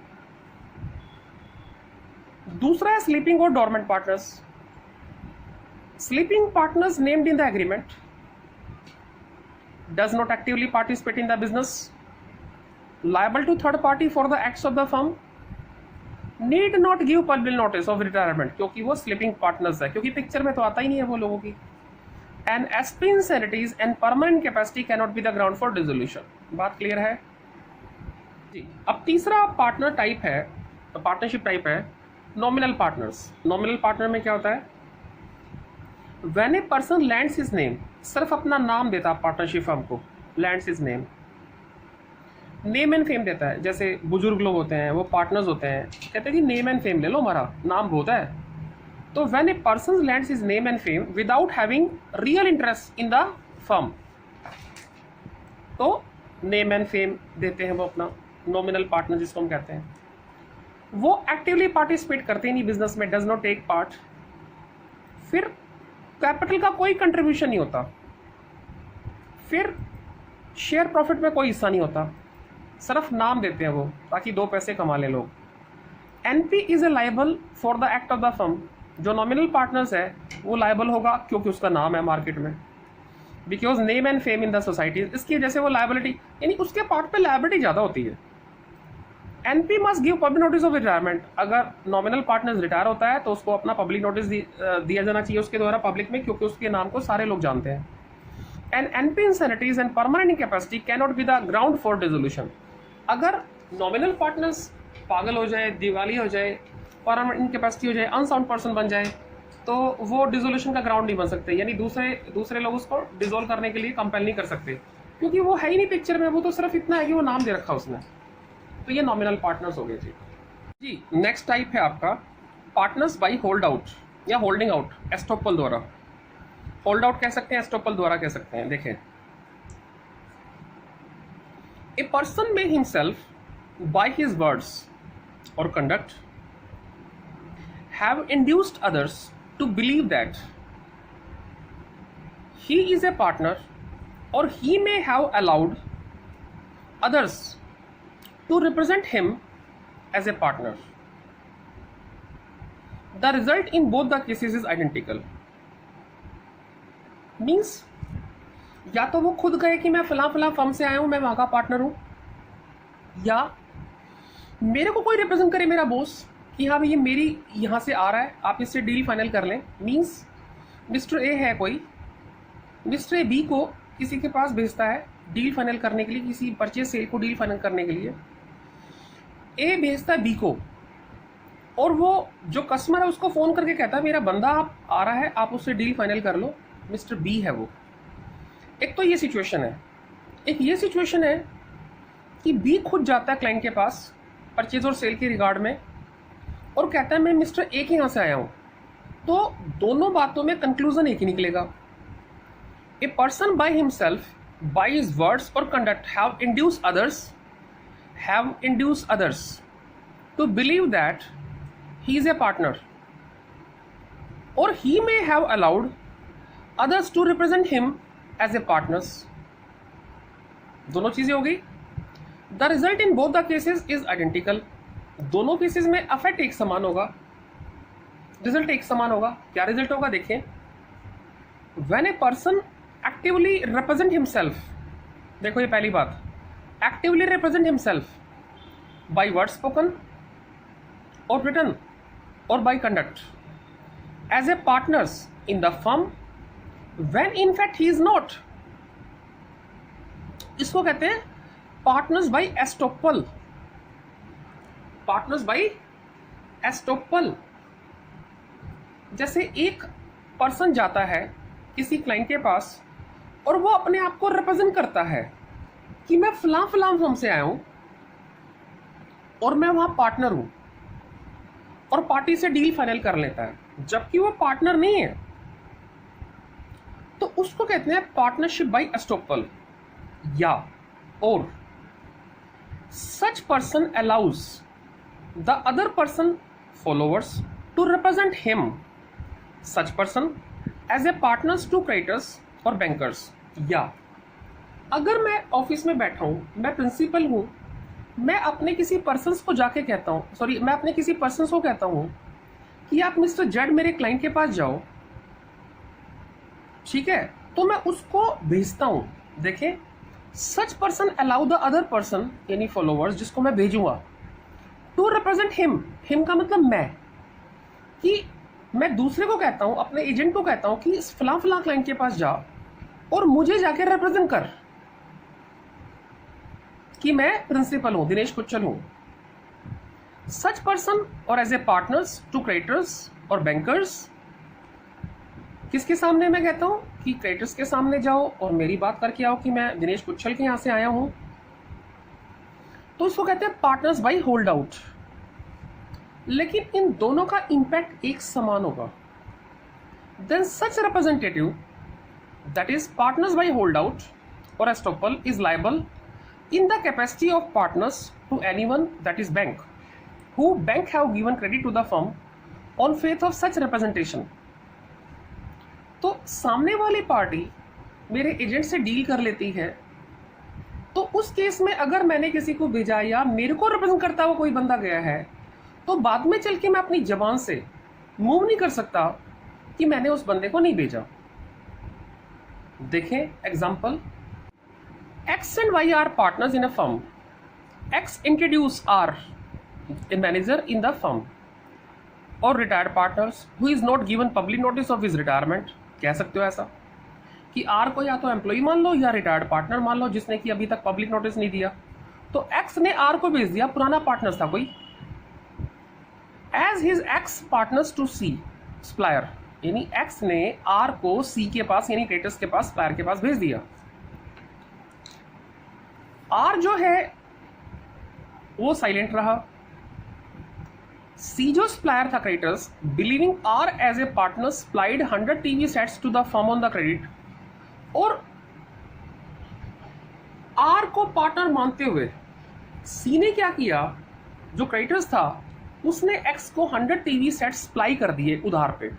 दूसरा है स्लीपिंग और dormant partners. Sleeping partners named in the agreement does not actively participate in the business, liable to third party for the acts of the firm, need not give public notice of retirement, क्योंकि वो sleeping partners है, क्योंकि picture में तो आता ही नहीं है वो लोगों की। and SP insanities and permanent capacity cannot be the ground for dissolution। बात क्लियर है जी। अब तीसरा पार्टनर टाइप है, पार्टनरशिप टाइप है नॉमिनल पार्टनर्स। नॉमिनल पार्टनर में क्या होता है? When a person lends his name, सिर्फ अपना नाम देता पार्टनरशिप फर्म को, lands his name, name and fame देता है। जैसे बुजुर्ग लोग होते हैं, वो पार्टनर्स होते हैं, कहते हैं कि नेम एंड फेम ले लो, हमारा नाम बहुत है। तो when a person lands his name and fame without having real interest in the firm, तो नेम एंड फेम देते हैं वो अपना नॉमिनल पार्टनर जिसको हम कहते हैं। वो एक्टिवली पार्टिसिपेट करते ही नहीं बिजनेस में, डज नॉट टेक पार्ट। फिर कैपिटल का कोई कंट्रीब्यूशन नहीं होता, फिर शेयर प्रॉफिट में कोई हिस्सा नहीं होता, सिर्फ नाम देते हैं वो ताकि दो पैसे कमा ले लोग। NP is a liable for the act of the firm. जो नॉमिनल पार्टनर्स है वो लायबल होगा क्योंकि उसका नाम है मार्केट में, because name and fame in the society, इसकी वजह से वो लायबिलिटी, यानी उसके पार्ट पे लायबिलिटी ज़्यादा होती है। NP must give public notice of retirement. अगर नॉमिनल पार्टनर्स रिटायर होता है तो उसको अपना पब्लिक नोटिस दिया जाना चाहिए उसके द्वारा पब्लिक में, क्योंकि उसके नाम को सारे लोग जानते हैं। And NP insanities and permanent incapacity can not be the ground for dissolution. अगर नॉमिनल पार्टनर्स पागल हो जाए, दिवाली हो जाए, परमानेंट इनकैपेसिटी हो जाए, अनसाउंड पर्सन बन जाए, तो वो डिसोल्यूशन का ग्राउंड नहीं बन सकते, यानी दूसरे लोग उसको डिसोल्व करने के लिए कंपेल नहीं कर सकते। क्योंकि वो है ही नहीं पिक्चर में, वो तो सिर्फ इतना है कि वो नाम दे रखा उसने। तो ये नॉमिनल पार्टनर्स हो गए जी। जी नेक्स्ट टाइप है आपका पार्टनर्स बाय होल्ड आउट या होल्डिंग आउट एस्टोपल द्वारा। होल्ड आउट कह सकते हैं, एस्टोपल द्वारा कह सकते हैं। देखें, a person may himself by his words और conduct have induced others to believe that he is a partner, or he may have allowed others to represent him as a partner. The result in both the cases is identical. Means या तो वो खुद कहे कि मैं फला फला firm से आया हूं, मैं वहां का पार्टनर हूं, या मेरे को कोई रिप्रेजेंट करे, मेरा बॉस, कि हाँ भाई ये मेरी यहां से आ रहा है, आप इससे डील फाइनल कर लें। मीन्स मिस्टर ए है कोई, मिस्टर ए बी को किसी के पास भेजता है डील फाइनल करने के लिए, किसी परचेज सेल को डील फाइनल करने के लिए। ए भेजता है बी को, और वो जो कस्टमर है उसको फ़ोन करके कहता है मेरा बंदा आप आ रहा है, आप उससे डील फाइनल कर लो, मिस्टर बी है वो। एक तो ये सिचुएशन है। एक ये सिचुएशन है कि बी खुद जाता है क्लाइंट के पास परचेज और सेल के रिगार्ड में और कहता है मैं मिस्टर ए के यहाँ से आया हूँ। तो दोनों बातों में कंक्लूजन एक ही निकलेगा। A person by himself, by his words or conduct, have induced others to believe that he is a partner, or he may have allowed others to represent him as a partners. दोनों चीजें हो गई। The result in both the cases is identical. दोनों cases में affect एक समान होगा, result एक समान होगा। क्या रिजल्ट होगा देखें, when a person actively represent himself, देखो ये पहली बात, actively represent himself by word spoken और रिटन और by conduct as a partners in the firm when in fact he is not. इसको कहते हैं partners by estoppel. Partners by estoppel. जैसे एक पर्सन जाता है किसी क्लाइंट के पास और वो अपने आप को रिप्रेजेंट करता है कि मैं फलां फलां फर्म से आया हूं और मैं वहां पार्टनर हूं, और पार्टी से डील फाइनल कर लेता है, जबकि वो पार्टनर नहीं है। तो उसको कहते हैं पार्टनरशिप बाय एस्टोपल। या और such person allows the other person followers to represent him, such person as a partners to creditors और बैंकर्स। या अगर मैं ऑफिस में बैठा हूं, मैं प्रिंसिपल हूं, मैं अपने किसी पर्सन को जाके कहता हूं, मैं अपने किसी पर्सन को कहता हूं कि आप मिस्टर जेड मेरे क्लाइंट के पास जाओ, ठीक है, तो मैं उसको भेजता हूं। देखें, such person allow the other person यानी फॉलोअर्स जिसको मैं भेजूंगा टू रिप्रेजेंट हिम। हिम का मतलब मैं, कि मैं दूसरे को कहता हूं, अपने एजेंट को कहता हूं कि इस फला फला क्लाइंट के पास जा और मुझे जाके रिप्रेजेंट कर कि मैं प्रिंसिपल हूं, दिनेश कुच्चल हूं। सच पर्सन और as a partners to creditors और बैंकर्स, किसके सामने मैं कहता हूं कि क्रेडिटर्स के सामने जाओ और मेरी बात करके आओ कि मैं दिनेश कुच्चल के यहां से आया हूं। तो इसको कहते हैं पार्टनर्स बाय होल्ड आउट। लेकिन इन दोनों का इंपैक्ट एक समान होगा। Then such representative that is partners by hold out और estoppel is liable in the capacity of partners to anyone, that is bank, who bank have given credit to the firm on faith of such representation. तो सामने वाली party मेरे agent से deal कर लेती है, तो उस केस में अगर मैंने किसी को भेजा या मेरे को रिप्रेजेंट करता हुआ कोई बंदा गया है, तो बाद में चल के मैं अपनी जबान से मूव नहीं कर सकता कि मैंने उस बंदे को नहीं भेजा। देखें example, X and Y are partners in a firm. X introduce R, a manager in the firm, or retired partners who is not given public notice of his retirement. कह सकते हो ऐसा कि R को या तो एम्प्लॉय मान लो या रिटायर्ड पार्टनर मान लो जिसने कि अभी तक पब्लिक नोटिस नहीं दिया। तो X ने R को भेज दिया, पुराना पार्टनर था कोई, as his X partners to C supplier, यानी X ने R को C के पास यानी क्रेडिटर्स के पास, सप्लायर के पास भेज दिया। आर जो है वो साइलेंट रहा। सी जो सप्लायर था creditors, believing R as a partner supplied 100 TV sets to the firm on the credit, और आर को पार्टनर मानते हुए सी ने क्या किया, जो क्रेडिटर्स था उसने एक्स को 100 टीवी सेट्स सप्लाई कर दिए उधार पे।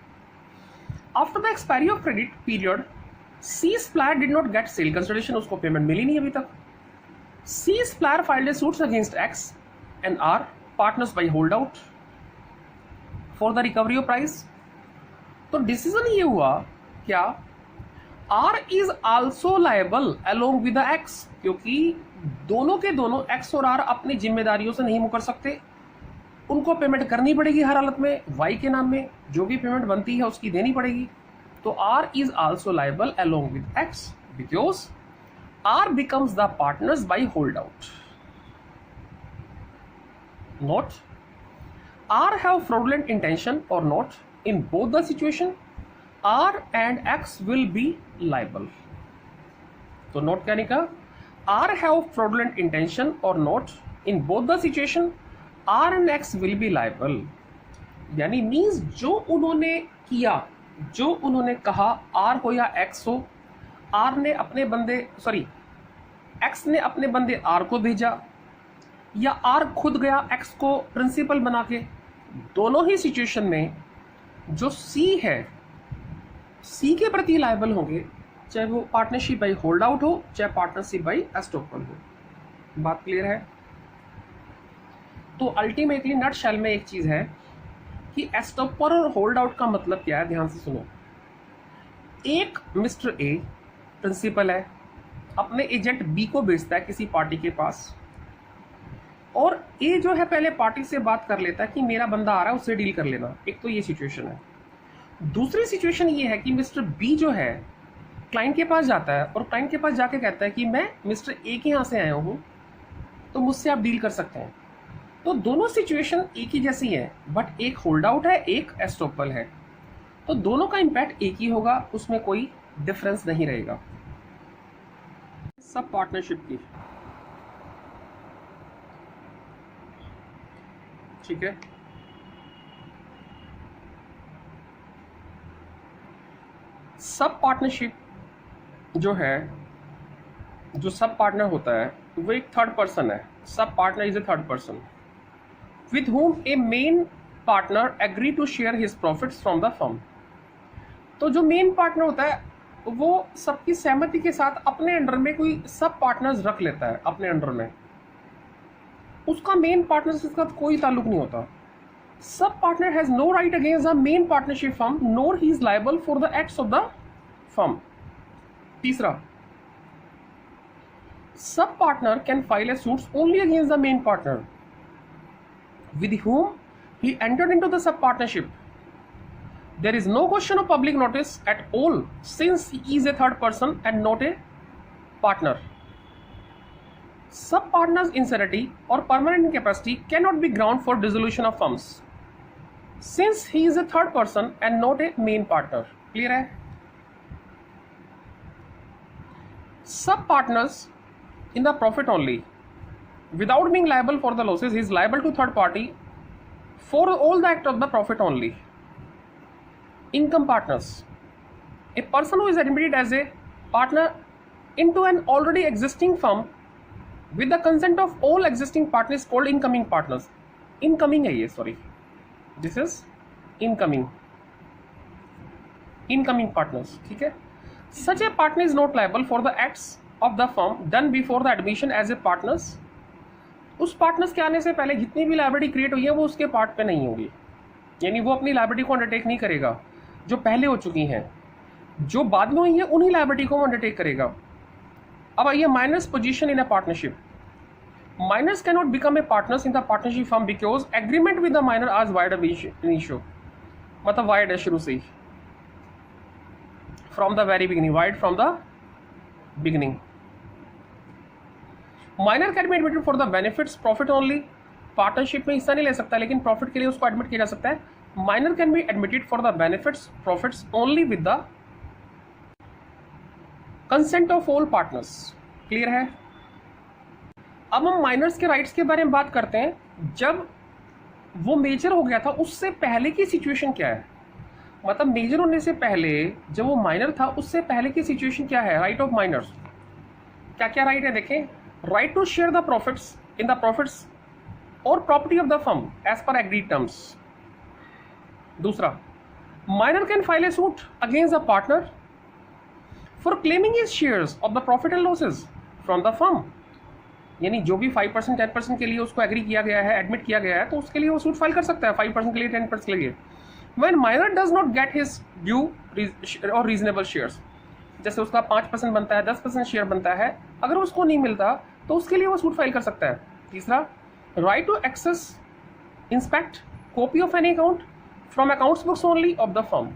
After the expiry of credit period C supplier did not get sale consideration, उसको पेमेंट मिली नहीं अभी तक। C supplier filed a suits against X and R partners by hold out for the recovery of price. तो decision ये हुआ क्या, R is also liable along with the X, क्योंकि दोनों के दोनों एक्स और आर अपनी जिम्मेदारियों से नहीं मुकर सकते, उनको पेमेंट करनी पड़ेगी हर हालत में, वाई के नाम में जो भी पेमेंट बनती है उसकी देनी पड़ेगी। तो R is also liable along with X because R becomes the partners by hold out. Note, R have fraudulent intention or not, in both the situation R and X will be liable। तो note क्या निकला, R have fraudulent intention or not, in both the situation R and X will be liable। यानी means जो उन्होंने किया, जो उन्होंने कहा R हो या X हो, R ने अपने बंदे X ने अपने बंदे R को भेजा या R खुद गया X को प्रिंसिपल बना के, दोनों ही सिचुएशन में जो C है C के प्रति लायबल होंगे, चाहे वो पार्टनरशिप बाई होल्ड आउट हो चाहे पार्टनरशिप बाई एस्टोपल हो। बात क्लियर है? तो अल्टीमेटली नट शेल में एक चीज है कि एस्टोपल और होल्ड आउट का मतलब क्या है, ध्यान से सुनो। एक मिस्टर ए प्रिंसिपल है, अपने एजेंट बी को भेजता है किसी पार्टी के पास, और ए जो है पहले पार्टी से बात कर लेता है कि मेरा बंदा आ रहा है उससे डील कर लेना। एक तो ये सिचुएशन है। दूसरी सिचुएशन ये है कि मिस्टर बी जो है क्लाइंट के पास जाता है और क्लाइंट के पास जाके कहता है कि मैं मिस्टर ए के यहाँ से आया हूँ तो मुझसे आप डील कर सकते हैं। तो दोनों सिचुएशन एक ही जैसी है, बट एक होल्ड आउट है एक एस्टोपल है, तो दोनों का इम्पैक्ट एक ही होगा, उसमें कोई डिफरेंस नहीं रहेगा। सब पार्टनरशिप की, ठीक है। सब पार्टनरशिप जो है, जो सब पार्टनर होता है वो एक थर्ड पर्सन है। Sub partner is a third person with whom a main partner agree to share his profits from the firm. तो जो मेन पार्टनर होता है वो सबकी सहमति के साथ अपने अंडर में कोई सब पार्टनर्स रख लेता है अपने अंडर में, उसका मेन पार्टनर के साथ कोई ताल्लुक नहीं होता। Sub partner has no right against the main partnership firm nor he is liable for the acts of the firm. तीसरा, sub partner can file a suits only against the main partner with whom he entered into the sub partnership। There is no question of public notice at all since he is a third person and not a partner। Sub partners insanity or permanent incapacity cannot be ground for dissolution of firms since he is a third person and not a main partner। Clear है? Sub partners in the profit only without being liable for the losses, he is liable to third party for all the act of the profit only। Income partners, a person who is admitted as a partner into an already existing firm with the consent of all existing partners called incoming partners। Incoming है ये, sorry, this is incoming partners, ठीक है। Such a partner is not liable for the acts of the firm done before the admission as a partners। उस partners के आने से पहले जितनी भी लायबिलिटी क्रिएट हुई है वो उसके पार्ट पे नहीं होगी, यानी वो अपनी लायबिलिटी को अंडरटेक नहीं करेगा जो पहले हो चुकी हैं, जो बाद में हुई है उन्हीं लायबिलिटी को अंडरटेक करेगा। अब आइए minors position in a partnership. Minors can not become a partners in the partnership firm because agreement with the minor is void initio, मतलब वाइड है शुरू से ही, from the very beginning, void from the beginning. Minor can be admitted for the benefits profit only. Partnership में हिस्सा नहीं ले सकता लेकिन प्रॉफिट के लिए उसको एडमिट किया जा सकता है। Minor can be admitted for the benefits profits only with the consent of all partners. Clear है? अब हम माइनर्स के राइट्स के बारे में बात करते हैं। जब वो मेजर हो गया था उससे पहले की सिचुएशन क्या है, मतलब मेजर होने से पहले जब वो माइनर था उससे पहले की सिचुएशन क्या है। राइट ऑफ माइनर्स क्या क्या राइट है देखें। Right to share the profits in the profits और property of the firm as per agreed terms. दूसरा, minor can file a suit against the partner for claiming his shares of the profit and losses from the firm. यानी जो भी 5% 10% के लिए उसको agree किया गया है, एडमिट किया गया है, तो उसके लिए वो सूट फाइल कर सकता है 5% के लिए 10% के लिए। When minor does not get his due or reasonable shares, जैसे उसका 5% बनता है, 10% शेयर बनता है, अगर उसको नहीं मिलता तो उसके लिए वो सूट फाइल कर सकता है। तीसरा, right to access inspect copy of any account from accounts books only of the firm.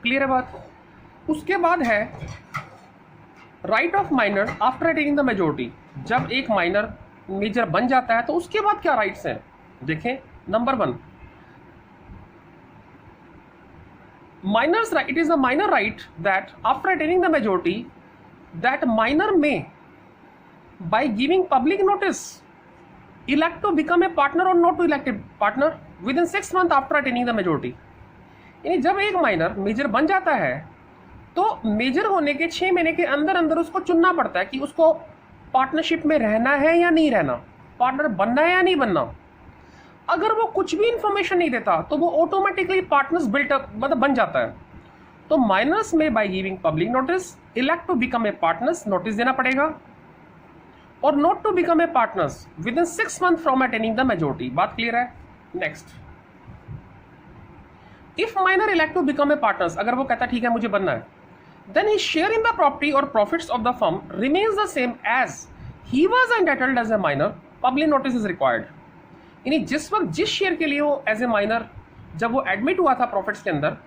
Clear है बात। उसके बाद है right of minor after attaining the majority. जब एक माइनर मेजर बन जाता है तो उसके बाद क्या राइट्स हैं देखें। Number 1, minor's right, it is a minor right that after attaining the majority that minor may by giving public notice elect to become a partner or not to elect a partner within 6 months after attaining the majority। यानी जब एक minor major बन जाता है तो major होने के 6 महीने के अंदर अंदर उसको चुनना पड़ता है कि उसको पार्टनरशिप में रहना है या नहीं रहना, पार्टनर बनना है या नहीं बनना। अगर वो कुछ भी इंफॉर्मेशन नहीं देता तो वो ऑटोमेटिकली पार्टनर्स बिल्टअप मतलब बन जाता है। तो minors may by giving public notice elect to become a partners, notice देना पड़ेगा, और not to become a partners within 6 months from attaining the majority. बात क्लियर है। Next, if minor elect to become a partners, अगर वो कहता ठीक है मुझे बनना है, then his share in the property और profits of the firm remains the same as he was entitled as a minor, public notice is required. यानी जिस वक्त जिस शेयर के लिए वो एज ए माइनर जब वो एडमिट हुआ था प्रॉफिट्स के अंदर,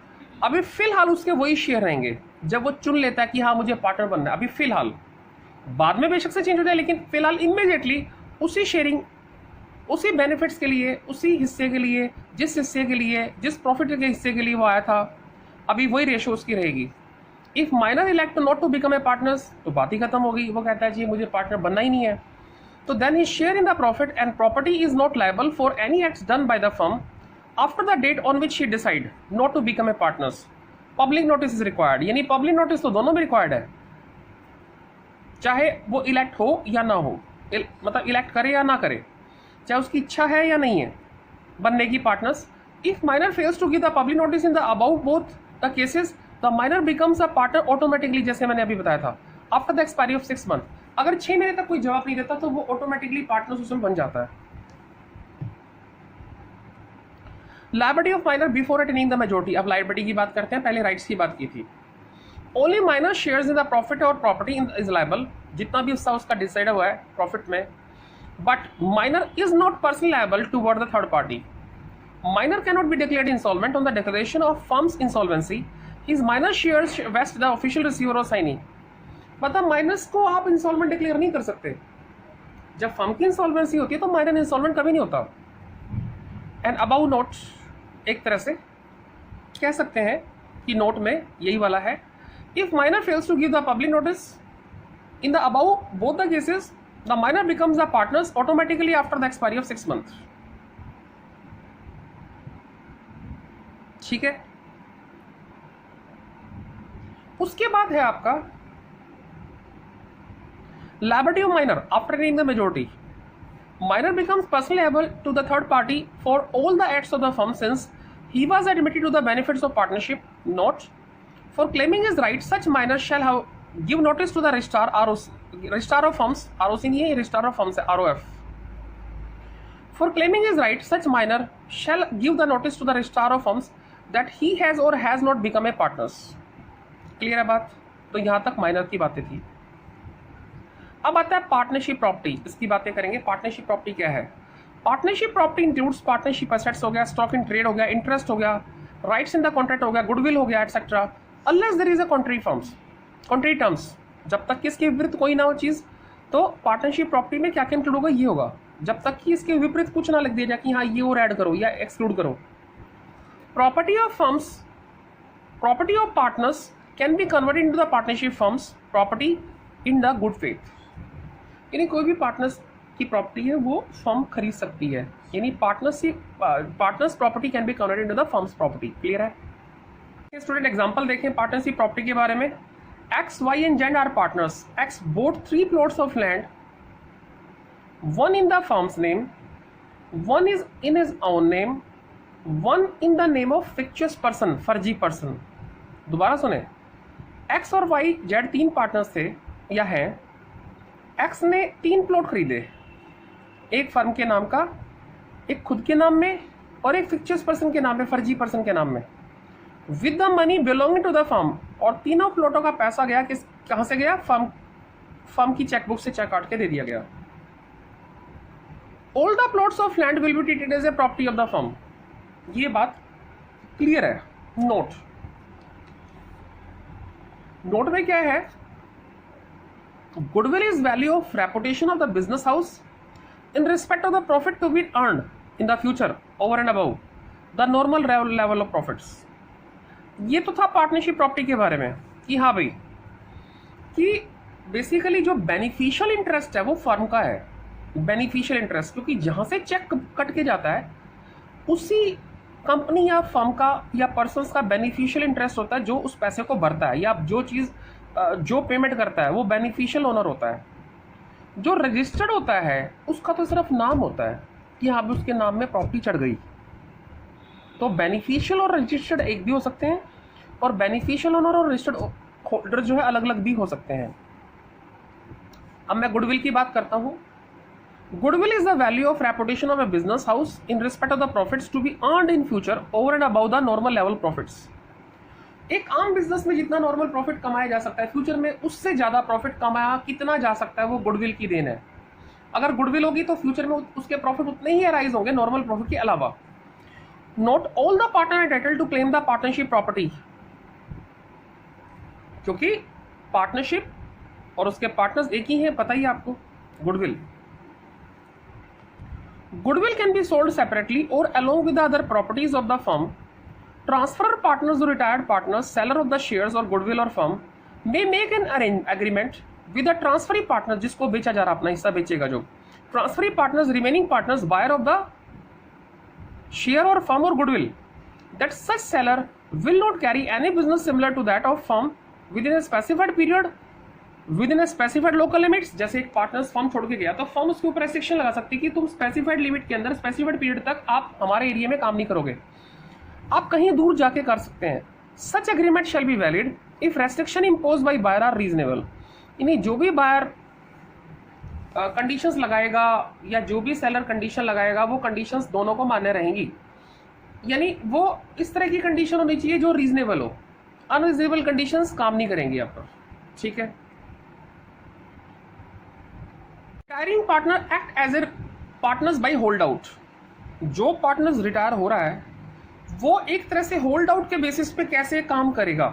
अभी फिलहाल उसके वही शेयर रहेंगे। जब वो चुन लेता है कि हाँ मुझे पार्टनर बनना है, अभी फिलहाल, बाद में बेशक से चेंज हो जाए, लेकिन फिलहाल इमीडिएटली उसी शेयरिंग, उसी बेनिफिट्स के लिए, उसी हिस्से के लिए, जिस हिस्से के लिए, जिस प्रॉफिट के हिस्से के लिए वो आया था, अभी वही रेशो उसकी रहेगी। If minor elect not to become a partners, तो बात ही खत्म हो गई। वो कहता है जी मुझे पार्टनर बनना ही नहीं है, तो then his share in the profit and property is not liable for any acts done by the firm after the date on which he decide not to become a partners. Public notice is required। यानी public notice तो दोनों में required है, चाहे वो elect हो या ना हो, मतलब इलेक्ट करे या ना करे, चाहे उसकी इच्छा है या नहीं है बनने की partners. If minor fails to give the public notice in the above both the cases, the minor becomes a partner automatically, जैसे मैंने अभी बताया था, after the expiry of 6 months। अगर 6 महीने तक कोई जवाब नहीं देता तो वो ऑटोमेटिकली पार्टनर्स उसमें बन जाता है। Liability of minor before attaining the majority. अब लायबिलिटी की बात करते हैं, पहले राइट्स की बात की थी। Only minor shares in the profit और प्रॉपर्टी इज लायबल, जितना भी हिस्सा उसका डिसाइड हुआ है प्रॉफिट में, but minor is not personally liable toward the third party. Minor can not be declared insolvent on the declaration of firms insolvency. His minor shares vest the official receiver और assignee. मतलब miners को आप insolvent declare नहीं कर सकते। जब firm की insolvency होती है तो माइनर इंसॉल्वेंट कभी नहीं होता। एंड अबाउ नोट, एक तरह से कह सकते हैं कि नोट में यही वाला है, if minor fails to give the public notice in the above both the cases, the minor becomes the partners automatically after the expiry of 6 months। ठीक है। उसके बाद है आपका liability of minor after attaining the majority. Minor becomes personally liable to the third party for all the acts of the firm since he was admitted to the benefits of partnership. Note, for claiming his rights, such minor shall have give notice to the registrar of firms, ROC नहीं है, registrar of firms है, ROF. For claiming his rights, such minor shall give the notice to the registrar of firms that he has or has not become a partners. Clear है बात। तो यहाँ तक minor की बातें थी। अब आता है पार्टनरशिप प्रॉपर्टी, इसकी बातें करेंगे। पार्टनरशिप प्रॉपर्टी क्या है। Partnership property includes partnership assets हो गया, स्टॉक इन ट्रेड हो गया, इंटरेस्ट हो गया, राइट्स इन द कॉन्ट्रैक्ट हो गया, गुडविल हो गया, etcetera, unless there is a contrary terms. जब तक कि इसके विपरीत कोई ना हो चीज़, तो पार्टनरशिप प्रॉपर्टी में क्या क्या इंक्लूड होगा, ये होगा। जब तक कि इसके विपरीत कुछ ना लिख दिया जाए कि हाँ ये और ऐड करो या एक्सक्लूड करो। Property of firms, property of partners can be converted into the partnership firms property in the good faith. यानी कोई भी पार्टनर्स की प्रॉपर्टी है वो फर्म खरीद सकती है, यानी partners property can be converted into the firms property. Clear है स्टूडेंट? एग्जांपल देखें पार्टनरशिप प्रॉपर्टी के बारे में। X, Y and Z are partners. X bought 3 plots of land, one in the firm's name, one is in his own name, one in the name of fictitious person, फर्जी person. दोबारा सुने, x और Y Z 3 partners थे या हैं। X ने 3 plot खरीदे, एक फर्म के नाम का, एक खुद के नाम में और एक फिक्चर्स पर्सन के नाम में, फर्जी पर्सन के नाम में, with the money belonging to the firm. और तीनों प्लॉटों का पैसा गया कहाँ से गया? फर्म की चेकबुक से चेक काट के दे दिया गया। All the plots of land will be treated as a property of the firm. ये बात क्लियर है? नोट में क्या है? Goodwill is value of reputation of the business house in respect of the profit to be earned in the future over and above the normal level of profits। ये तो था partnership property के बारे में कि हाँ भाई कि बेसिकली जो बेनिफिशियल इंटरेस्ट है वो फर्म का है। बेनिफिशियल इंटरेस्ट क्योंकि जहां से चेक कट के जाता है उसी कंपनी या फर्म का या पर्सन्स का बेनिफिशियल इंटरेस्ट होता है जो उस पैसे को भरता है या जो पेमेंट करता है वो बेनिफिशियल ओनर होता है। जो रजिस्टर्ड होता है उसका तो सिर्फ नाम होता है कि यहाँ भी उसके नाम में प्रॉपर्टी चढ़ गई। तो बेनिफिशियल और रजिस्टर्ड एक भी हो सकते हैं और बेनिफिशियल ओनर और रजिस्टर्ड होल्डर जो है अलग अलग भी हो सकते हैं। अब मैं गुडविल की बात करता हूँ। Goodwill is the value of reputation of a business house in respect of the profits to be earned in future over and above the normal level profits. एक आम बिजनेस में जितना नॉर्मल प्रॉफिट कमाया जा सकता है फ्यूचर में उससे ज्यादा प्रॉफिट कमाया कितना जा सकता है वो गुडविल की देन है। अगर गुडविल होगी तो फ्यूचर में उसके प्रॉफिट उतने ही अराइज होंगे नॉर्मल प्रॉफिट के अलावा। Not all the partner entitled to claim the partnership property, क्योंकि पार्टनरशिप और उसके पार्टनर्स एक ही हैं, पता ही आपको। Goodwill can be sold separately और along with the other properties of the firm. Transfer partners or retired partners, seller of the shares or goodwill or firm may make an agreement with the transferee partner जिसको बेचा जा रहा अपना हिस्सा बेचेगा जो transferee partners, remaining partners, buyer of the share or firm or goodwill, that such seller will not carry any business similar to that of firm within a specified period within a specified local limits। जैसे एक partners firm छोड़ के गया तो firm उसके ऊपर restriction लगा सकती है कि तुम स्पेसिफाइड लिमिट के अंदर स्पेसिफाइड पीरियड तक आप हमारे एरिया में काम नहीं करोगे, आप कहीं दूर जाके कर सकते हैं। Such agreement shall be valid if restriction impose by buyer are reasonable. यानी जो भी बायर कंडीशंस लगाएगा या जो भी सेलर कंडीशन लगाएगा वो कंडीशंस दोनों को मान्य रहेंगी। यानी वो इस तरह की कंडीशन होनी चाहिए जो रीजनेबल हो, अनरीजनेबल कंडीशंस काम नहीं करेंगी आप पर। ठीक है। Retiring partner act as a partners by hold out. जो पार्टनर्स रिटायर हो रहा है वो एक तरह से होल्ड आउट के बेसिस पे कैसे काम करेगा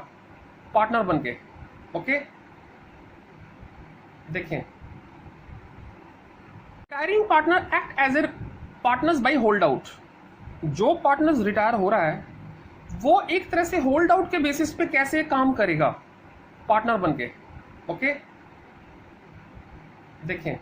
पार्टनर बनके। ओके देखें, retiring partner act as a partners by hold out. जो पार्टनर्स रिटायर हो रहा है वो एक तरह से होल्ड आउट के बेसिस पे कैसे काम करेगा पार्टनर बनके। ओके देखें,